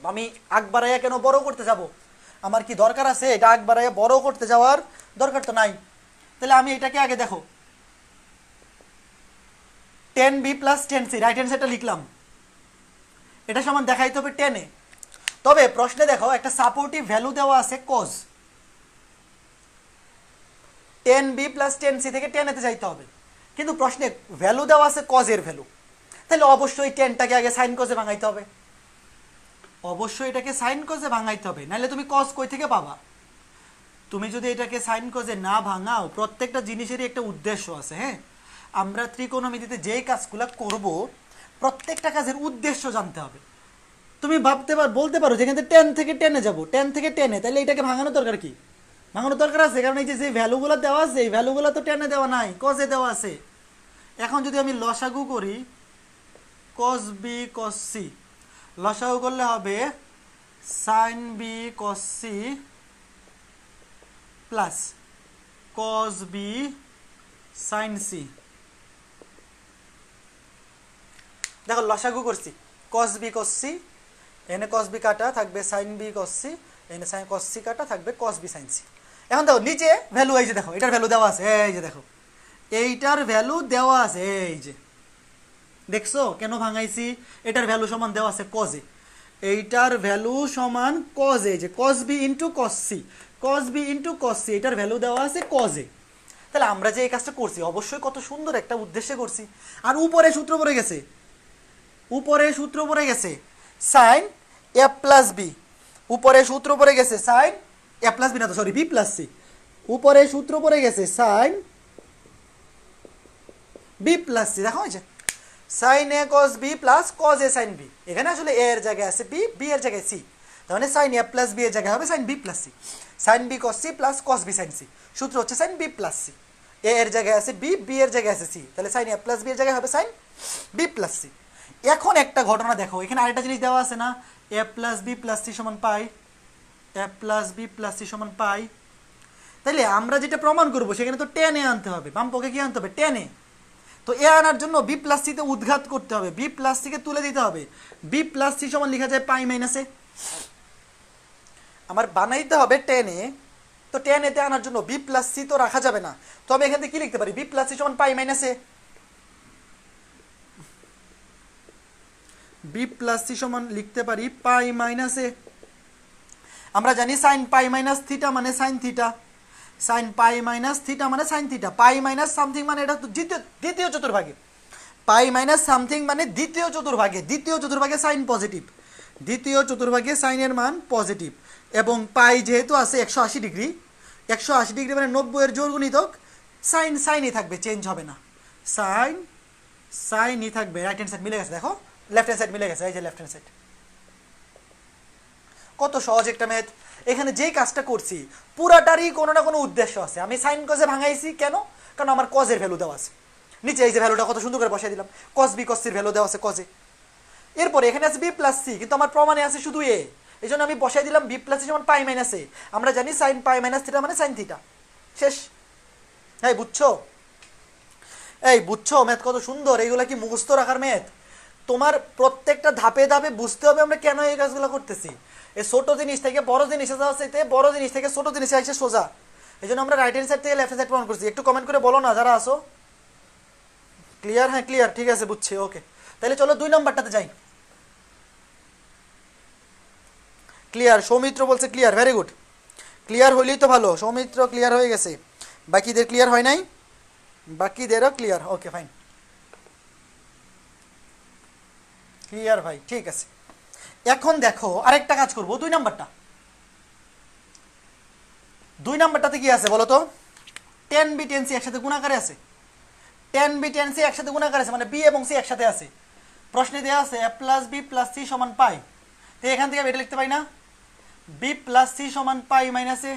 আমি আগ বাড়াইয়া কেন বড় করতে যাব? আমার কি দরকার আছে এটা আগ বাড়াইয়া বড় করতে যাওয়ার? দরকার তো নাই। তাহলে আমি এটাকে আগে দেখো, tan b plus tan c, right hand সাইডটা লিখলাম, এটা সমান দেখাইতে হবে tan a। তবে প্রশ্নে দেখো একটা সাপোর্টিভ ভ্যালু দেওয়া আছে cos, tan b plus tan c থেকে tan a তে যাইতে হবে, কিন্তু প্রশ্নে ভ্যালু দেওয়া আছে cos এর ভ্যালু। তাহলে অবশ্যই tanটাকে আগে sin cos এ ভাঙাইতে হবে, অবশ্যই এটাকে sin cos এ ভাঙাইতে হবে, নাহলে তুমি cos কই থেকে পাবা? তুমি যদি এটাকে sin cos এ না ভাঙাও, প্রত্যেকটা জিনিসেরই একটা উদ্দেশ্য আছে। হ্যাঁ, আমরা ত্রিকোণমিতিতে যেই কাজগুলো করব প্রত্যেকটা কাজের উদ্দেশ্য জানতে হবে। তুমি বলতে পারো যেখান থেকে tan থেকে tan এ যাবো, tan থেকে tan এ, তাহলে এটাকে ভাঙানোর দরকার কি? ভাঙানোর দরকার আছে, কারণ এই যে ভ্যালুগুলো দেওয়া আছে এই ভ্যালুগুলো তো tan এ দেওয়া নাই, cos এ দেওয়া আছে। এখন যদি আমি লসাগু করি cos b cos c, লসাগু করলে হবে sin b cos c plus cos b sin c। দেখো লসাগু করছি cos b cos c, এখানে cos b কাটা থাকবে sin b cos c, এখানে sin cos c কাটা থাকবে cos b sin c। এখন দেখো নিচে ভ্যালু, এই যে দেখো এটার ভ্যালু দেওয়া আছে, এই যে দেখো এইটার ভ্যালু দেওয়া আছে, এই যে দেখছো কেন ভাঙাইছি? এটার ভ্যালু সমান দেওয়া আছে cos a, এইটার ভ্যালু সমান cos a, যে cos b into cos c, cos b into cos c, এটার ভ্যালু দেওয়া আছে cos a। তাহলে আমরা যে এই কাজটা করছি অবশ্যই কত সুন্দর একটা উদ্দেশ্যে করছি। আর উপরে সূত্র পড়ে গেছে, উপরে সূত্র পড়ে গেছে sin a প্লাস বি, উপরে সূত্র পড়ে গেছে sin a প্লাস বি, না তো সরি বি প্লাস সি, উপরে সূত্র পড়ে গেছে sin বি প্লাস সি। দেখো হয়েছে sin a cos b plus cos a sin b, এখানে আসলে a এর জায়গায় আছে b, b এর জায়গায় c, তার মানে sin a প্লাস b এর জায়গায় হবে sin b plus c, sin b cos c plus cos b sin c, সূত্র হচ্ছে sin b plus c, a এর জায়গায় আছে b, b এর জায়গায় আছে c, তাহলে sin a প্লাস b এর জায়গায় হবে sin b প্লাস c। এখন একটা ঘটনা দেখো, এখানে আরেকটা জিনিস দেওয়া আছে না, a plus b plus c সমান পাই, a plus b plus c সমান পাই। তাহলে আমরা যেটা প্রমাণ করব সেখানে তো tan a আনতে হবে, বাম পক্ষে কি আনতে হবে? tan a। তো এ আনার জন্য বি প্লাস সিতে উৎঘাত করতে হবে, বি প্লাস সিকে তুলে দিতে হবে, বি প্লাস সি সমান লেখা যায় পাই মাইনাস এ। আমার বানাইতে হবে tan a, তো tan a তে আনার জন্য বি প্লাস সি তো রাখা যাবে না, তো আমি এখান থেকে কি লিখতে পারি? বি প্লাস সি সমান পাই মাইনাস এ, বি প্লাস সি সমান লিখতে পারি পাই মাইনাস এ। আমরা জানি সাইন পাই মাইনাস থিটা মানে sine theta, sine pi minus theta মানে সাইন থিটা, পাই মাইনাস সামথিং মানে এটা দ্বিতীয় চতুর্ভাগে, পাই মাইনাস সামথিং মানে দ্বিতীয় চতুর্ভাগে, দ্বিতীয় চতুর্ভাগে সাইন পজিটিভ, দ্বিতীয় চতুর্ভাগে সাইনের মান পজিটিভ, এবং পাই যেহেতু আছে 180 ডিগ্রি, 180 ডিগ্রি মানে 90 এর জোড় গুণিতক সাইন সাইনই থাকবে, চেঞ্জ হবে না, সাইন সাইনই থাকবে। রাইট হ্যান্ড সাইড মিলে গেছে, দেখো লেফট হ্যান্ড সাইড মিলে গেছে, এই যে লেফট হ্যান্ড সাইড। কত সহজ একটা ম্যাথ। এখানে যেই কাজটা করছি পুরাটারই কোনো না কোনো উদ্দেশ্য আছে। আমি সাইন কজে ভাঙাইছি কেন? কারণ আমার কজের ভ্যালু দেওয়া আছে নিচে, এই যে ভ্যালুটা কত সুন্দর করে বসাই দিলাম, কজ বি কজ সির ভ্যালু দেওয়া আছে কজে। এরপরে এখানে আছে বি প্লাস সি, কিন্তু আমার প্রমাণে আছে শুধু এ, এই জন্য আমি বসাই দিলাম বি প্লাস সি সমান পাই মাইনাস এ। আমরা জানি সাইন পাই মাইনাস থিটা মানে সাইন থিটা, শেষ। হ্যাঁ বুঝছো? এই বুঝছো ম্যাথ কত সুন্দর? এইগুলা কি মুখস্থ রাখার ম্যাথ? তোমার প্রত্যেকটা ধাপে ধাপে বুঝতে হবে আমরা কেন এই কাজগুলো করতেছি। এই ছোট জিনিস থেকে বড় জিনিসে যাওয়া চাইতে বড় জিনিস থেকে ছোট জিনিসে আসে সোজা। এই জন্য আমরা রাইট হ্যান্ড সাইড থেকে লেফট হ্যান্ড সাইড প্রমাণ করছি। একটু কমেন্ট করে বলো না যারা আসো। ক্লিয়ার? হ্যাঁ ক্লিয়ার, ঠিক আছে বুঝছি, ওকে। তাহলে চলো 2 নম্বরটাতে যাই। ক্লিয়ার, সৌমিত্র বলছে ক্লিয়ার, ভেরি গুড। ক্লিয়ার হইলেই তো ভালো, সৌমিত্র ক্লিয়ার হয়ে গেছে, বাকিদের ক্লিয়ার হয় নাই? বাকিদেরও ক্লিয়ার, ওকে ফাইন, ক্লিয়ার ভাই, ঠিক আছে। এখন দেখো আরেকটা কাজ করবো, 2 নাম্বারটা। 2 নাম্বারটাতে কি আছে বলো তো? 10b 10c একসাথে গুণাকারে আছে, 10b 10c একসাথে গুণাকারে আছে, মানে b এবং c একসাথে আছে। প্রশ্নে দেওয়া আছে a plus b plus c সমান পাই, তো এখান থেকে আমি এটা লিখতে পারি না b প্লাস c সমান পাই মাইনাস a।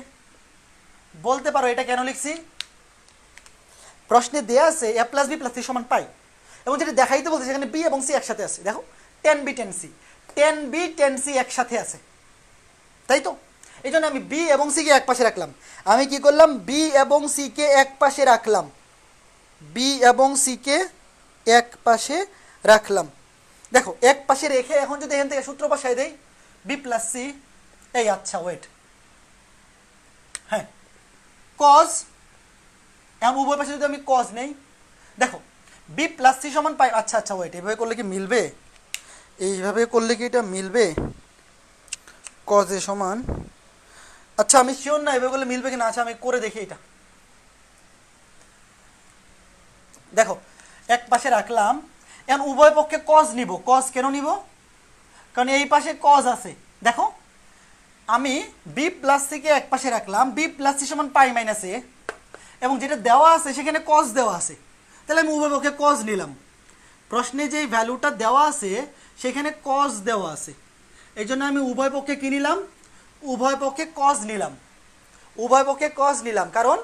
বলতে পারো এটা কেন লিখছি? প্রশ্নে দেওয়া আছে a plus b plus c সমান পাই, এবং যেটা দেখাইতে বলতে সেখানে b এবং c একসাথে আছে। দেখো 10b 10c, 10b 10c একসাথে আছে, তাই তো? এই জন্য আমি b এবং c কে এক পাশে রাখলাম। আমি কি করলাম? b এবং c কে এক পাশে রাখলাম, b এবং c কে এক পাশে রাখলাম। দেখো এক পাশে রেখে এখন যদি এখান থেকে সূত্র বসাই দেই b প্লাস c, এই আচ্ছা ওয়েট, হ্যাঁ cos, এখন উভয় পাশে যদি আমি cos নেই, দেখো b প্লাস c সমান পাই, আচ্ছা আচ্ছা ওয়েট, এভাবে করলে কি মিলবে? এইভাবে করলে কি এটা মিলবে? cos এ সমান, আচ্ছা আমি শিওর না এভাবে করলে মিলবে কিনা, আচ্ছা আমি করে দেখি এটা। দেখো এক পাশে রাখলাম, এখন উভয় পক্ষে cos নিব। cos কেন নিব? কারণ এই পাশে cos আছে। দেখো আমি b প্লাস c কে এক পাশে রাখলাম, b প্লাস c সমান পাই মাইনাস এ, এবং যেটা দেওয়া আছে সেখানে cos দেওয়া আছে, তাহলে আমি উভয় পক্ষে cos নিলাম। প্রশ্নে যেই ভ্যালুটা দেওয়া আছে সেখানে cos দেওয়া আছে, এই জন্য আমি উভয় পক্ষে কি নিলাম? উভয় পক্ষে cos নিলাম, উভয় পক্ষে cos নিলাম, কারণ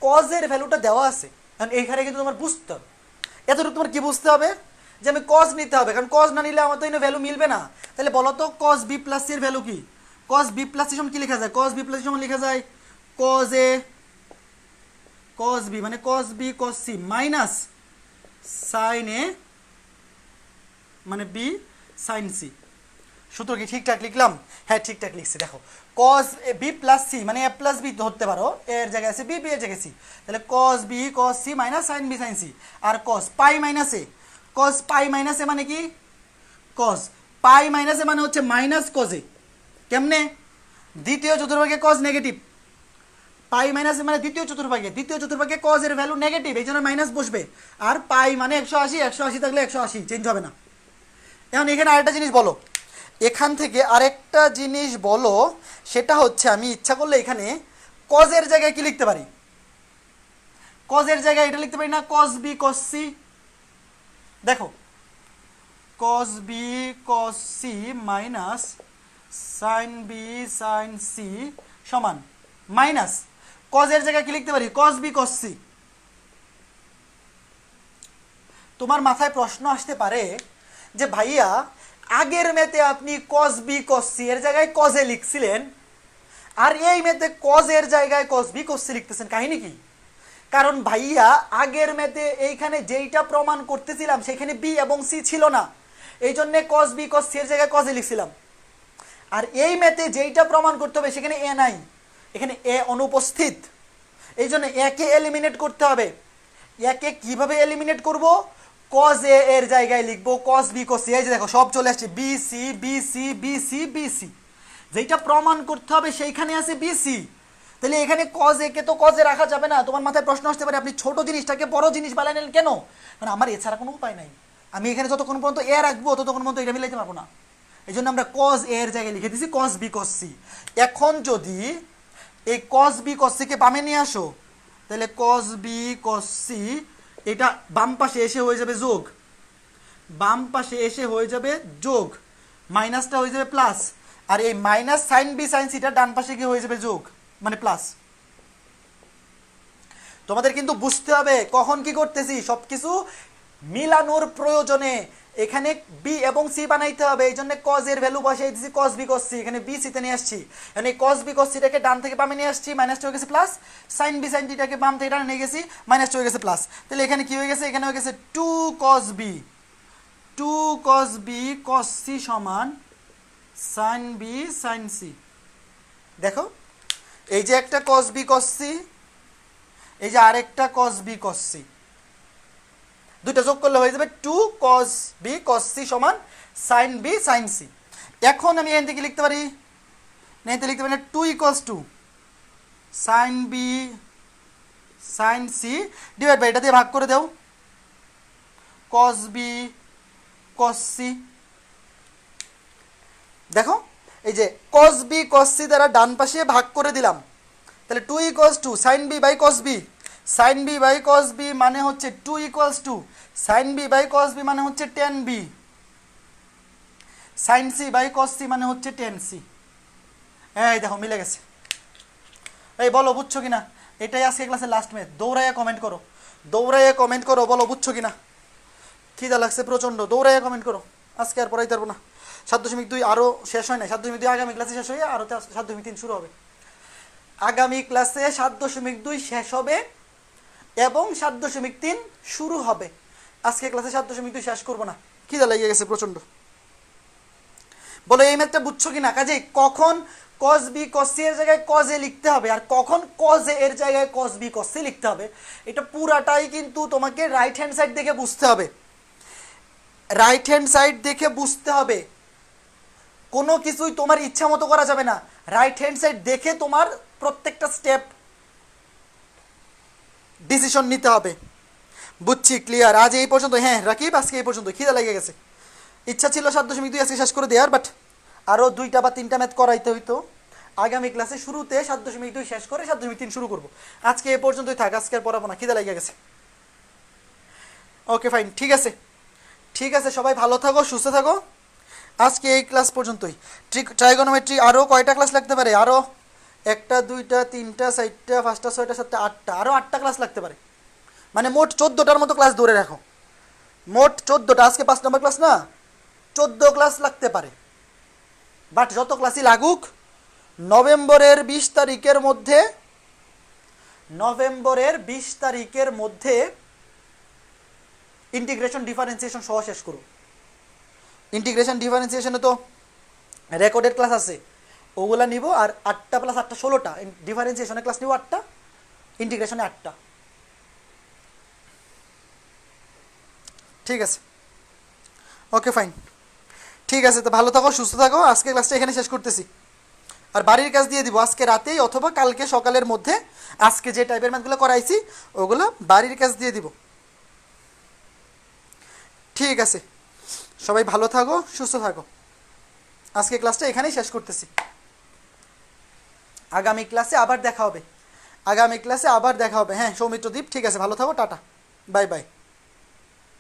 cos এর ভ্যালুটা দেওয়া আছে। কারণ এইখানে কিন্তু তোমার বুঝতে হবে, এতটুকু তোমার কি বুঝতে হবে যে আমি cos নিতে হবে, কারণ cos না নিলে আমার তো এখানে ভ্যালু মিলবে না। তাহলে বলো তো cos b প্লাস c এর ভ্যালু কি? cos b প্লাস c সমান কি লেখা যায়? cos b প্লাস c সমান লেখা যায় cos a cos b, মানে cos b cos c minus sin a মানে b sin c। সূত্র কি ঠিকঠাক লিখলাম? হ্যাঁ ঠিকঠাক লিখছি। দেখো cos b প্লাস c মানে a প্লাস b ধরতে পারো, এর জায়গায় আছে b, b এর জায়গায় c, তাহলে cos b cos c minus sin b sin c। আর cos pi minus a, cos pi minus a মানে কি? cos পাই মাইনাস a মানে হচ্ছে মাইনাস cos a। কেমনে? দ্বিতীয় চতুর্ভাগে cos নেগেটিভ, পাই মাইনাস মানে দ্বিতীয় চতুর্ভাগে, দ্বিতীয় চতুর্ভাগে cos এর ভ্যালু নেগেটিভ, এই জন্য মাইনাস বসবে। আর পাই মানে 180, 180 থাকলে 180, চেঞ্জ হবে না। এখন এখানে আরেকটা জিনিস বলো, এখান থেকে আরেকটা জিনিস বলো, সেটা হচ্ছে আমি ইচ্ছা করলে এখানে cos এর জায়গায় কি লিখতে পারি? cos এর জায়গায় এটা লিখতে পারি না cos b cos c। দেখো cos b cos c minus sin b sin c সমান মাইনাস cos এর জায়গায় কি লিখতে পারি? cos b cos c। তোমার মাথায় প্রশ্ন আসতে পারে যে ভাইয়া আগের ম্যাথে আপনি cos b cos c এর জায়গায় cos a লিখছিলেন, আর এই ম্যাথে cos এর জায়গায় cos b cos c লিখতেছেন, কাহিনী কি? কারণ ভাইয়া আগের ম্যাথে এইখানে যেইটা প্রমাণ করতেছিলাম সেখানে b এবং c ছিল না, এই জন্য cos b cos c এর জায়গায় cos a লিখছিলাম। আর এই ম্যাথে যেইটা প্রমাণ করতে হবে সেখানে a নাই, এখানে a অনুপস্থিত, এই জন্য a কে এলিমিনেট করতে হবে। a কে কিভাবে এলিমিনেট করব? cos a এর জায়গায় লিখবো cos b cos c। এই যে দেখো সব চলে আসছে b c b c b c b c, যেটা প্রমাণ করতে হবে সেইখানে আছে b c। তাহলে এখানে cos a কে তো cos a রাখা যাবে না। তোমার মাথায় প্রশ্ন আসতে পারে আপনি ছোট জিনিসটাকে বড় জিনিস বানালেন কেন? মানে আমার এছাড়া কোনো উপায় নাই, আমি এখানে যতক্ষণ পর্যন্ত a রাখবো ততক্ষণ পর্যন্ত এটা মিলাইতে পারবো না, এই জন্য আমরা cos a এর জায়গায় লিখে দিছি cos b cos c। এখন যদি এই cos b cos c কে বামে নিয়ে আসো, তাহলে cos b cos c এটা বাম পাশে এসে হয়ে যাবে যোগ, বাম পাশে এসে হয়ে যাবে যোগ, মাইনাসটা হয়ে যাবে প্লাস, আর এই মাইনাস সাইন বি সাইন সিটা ডান পাশে গিয়ে হয়ে যাবে যোগ মানে প্লাস। তোমাদের কিন্তু বুঝতে হবে কখন কি করতেছি, সবকিছু মিলানোর প্রয়োজনে এখানে বি এবং সি বানাইতে হবে, এই জন্য কজ এর ভ্যালু বসাই দিয়েছি cos b cos c, এখানে বি সিতে নিয়ে আসছি, এখানে cos b cos c টাকে ডান থেকে বামে নিয়ে আসছি, মাইনাসটা হয়ে গেছে প্লাস, সাইন বি সাইন টিটাকে বাম থেকে ডানে নিয়ে গেছি, মাইনাসটা হয়ে গেছে প্লাস। তাহলে এখানে কি হয়ে গেছে, এখানে হয়ে গেছে 2 cos b cos c সমান সাইন বি সাইন সি। দেখো এই যে একটা cos b cos c, এই যে আরেকটা cos b cos c, দুইটা যোগ করলে হয়ে যাবে 2 cos b cos c সমান sin b sin c। এখন আমি এখান থেকে লিখতে পারি, এখান থেকে লিখতে পারি 2 equals to sin b sin c divide by এটা দিয়ে ভাগ করে দাও cos b cos c। দেখো এই যে cos b cos c দ্বারা ডান পাশে ভাগ করে দিলাম, তাহলে 2 equals to sin b by cos b, sin b by cos b মানে হচ্ছে 2 equals to sin b by cos b মানে হচ্ছে tan b, sin c by cos c মানে হচ্ছে tan c। এই দেখো মিলে গেছে। এই বলো বুঝছো কিনা, এটাই আজকে ক্লাসের লাস্ট ম্যাথ। দৌড়াইয়া কমেন্ট করো, দৌড়াইয়া কমেন্ট করো, বলো বুঝছো কিনা। খিদা লাগছে প্রচন্ড, দৌড়াইয়া কমেন্ট করো, আজকে আর পড়াইতে পারবো না। 7.2 আরও শেষ হয় না, 7.2 আগামী ক্লাসে শেষ হয়ে আরও 7.3 শুরু হবে। আগামী ক্লাসে 7.2 শেষ হবে এবং 7.3 শুরু হবে। আজকে ক্লাসে 7.2 শেষ করবো না, খিদা লেগে গেছে প্রচন্ড। বলো এই ম্যাথটা বুঝছো কিনা। কাজে কখন cos b cos c এর জায়গায় cos a লিখতে হবে আর কখন cos a এর জায়গায় cos b cos c লিখতে হবে, এটা পুরাটাই কিন্তু তোমাকে রাইট হ্যান্ড সাইড দেখে বুঝতে হবে, রাইট হ্যান্ড সাইড দেখে বুঝতে হবে। কোনো কিছুই তোমার ইচ্ছা মতো করা যাবে না, রাইট হ্যান্ড সাইড দেখে তোমার প্রত্যেকটা স্টেপ ডিসিশন নিতে হবে। বুঝছি, ক্লিয়ার। আজ এই পর্যন্ত, হ্যাঁ রাকিব আজকে এই পর্যন্ত, খিদা লেগে গেছে। ইচ্ছা ছিল 7.2 আজকে শেষ করে দেওয়ার, বাট আরও 2টা বা 3টা ম্যাথ করাইতে হইতো। আগামী ক্লাসে শুরুতে 7.2 শেষ করে 7.3 শুরু করবো। আজকে এই পর্যন্তই থাক, আজকে আর পড়াবো না, খিদা লেগে গেছে। ওকে ফাইন, ঠিক আছে, ঠিক আছে, সবাই ভালো থাকো, সুস্থ থাকো। আজকে এই ক্লাস পর্যন্তই। ট্রাইগোনোমেট্রি আরও কয়টা ক্লাস লাগতে পারে, আরও 1টা 2টা 3টা 4টা 5টা 6টা 7টা 8টা, আরও 8টা ক্লাস লাগতে পারে। মানে মোট 14টার মতো ক্লাস ধরে রাখো, মোট 14টা। আজকে 5 নম্বর ক্লাস না, 14 ক্লাস লাগতে পারে। বাট যত ক্লাসই লাগুক, নভেম্বরের 20 তারিখের মধ্যে, নভেম্বরের 20 তারিখের মধ্যে ইন্টিগ্রেশন ডিফারেন্সিয়েশন সহ শেষ করো। ইন্টিগ্রেশন ডিফারেন্সিয়েশনে তো রেকর্ডেড ক্লাস আছে, ওগুলা নিব। আর 8টা + 8টা 16টা ডিফারেন্সিয়েশনের ক্লাস নিব, 8টা ইন্টিগ্রেশনে 8টা। ঠিক আছে, ওকে ফাইন, ঠিক আছে। তো ভালো থাকো, সুস্থ থাকো। আজকে ক্লাসটা এখানে শেষ করতেছি। আর বাড়ির কাজ দিয়ে দিব আজকে রাতেই অথবা কালকে সকালের মধ্যে। আজকে যে টাইপের ম্যাথগুলো করাইছি ওগুলো বাড়ির কাজ দিয়ে দিব। ঠিক আছে, সবাই ভালো থাকো, সুস্থ থাকো। আজকে ক্লাসটা এখানেই শেষ করতেছি। আগামী ক্লাসে আবার দেখা হবে, আগামী ক্লাসে আবার দেখা হবে। হ্যাঁ সৌমিত্রদীপ, ঠিক আছে, ভালো থাকো, টাটা, বাই বাই।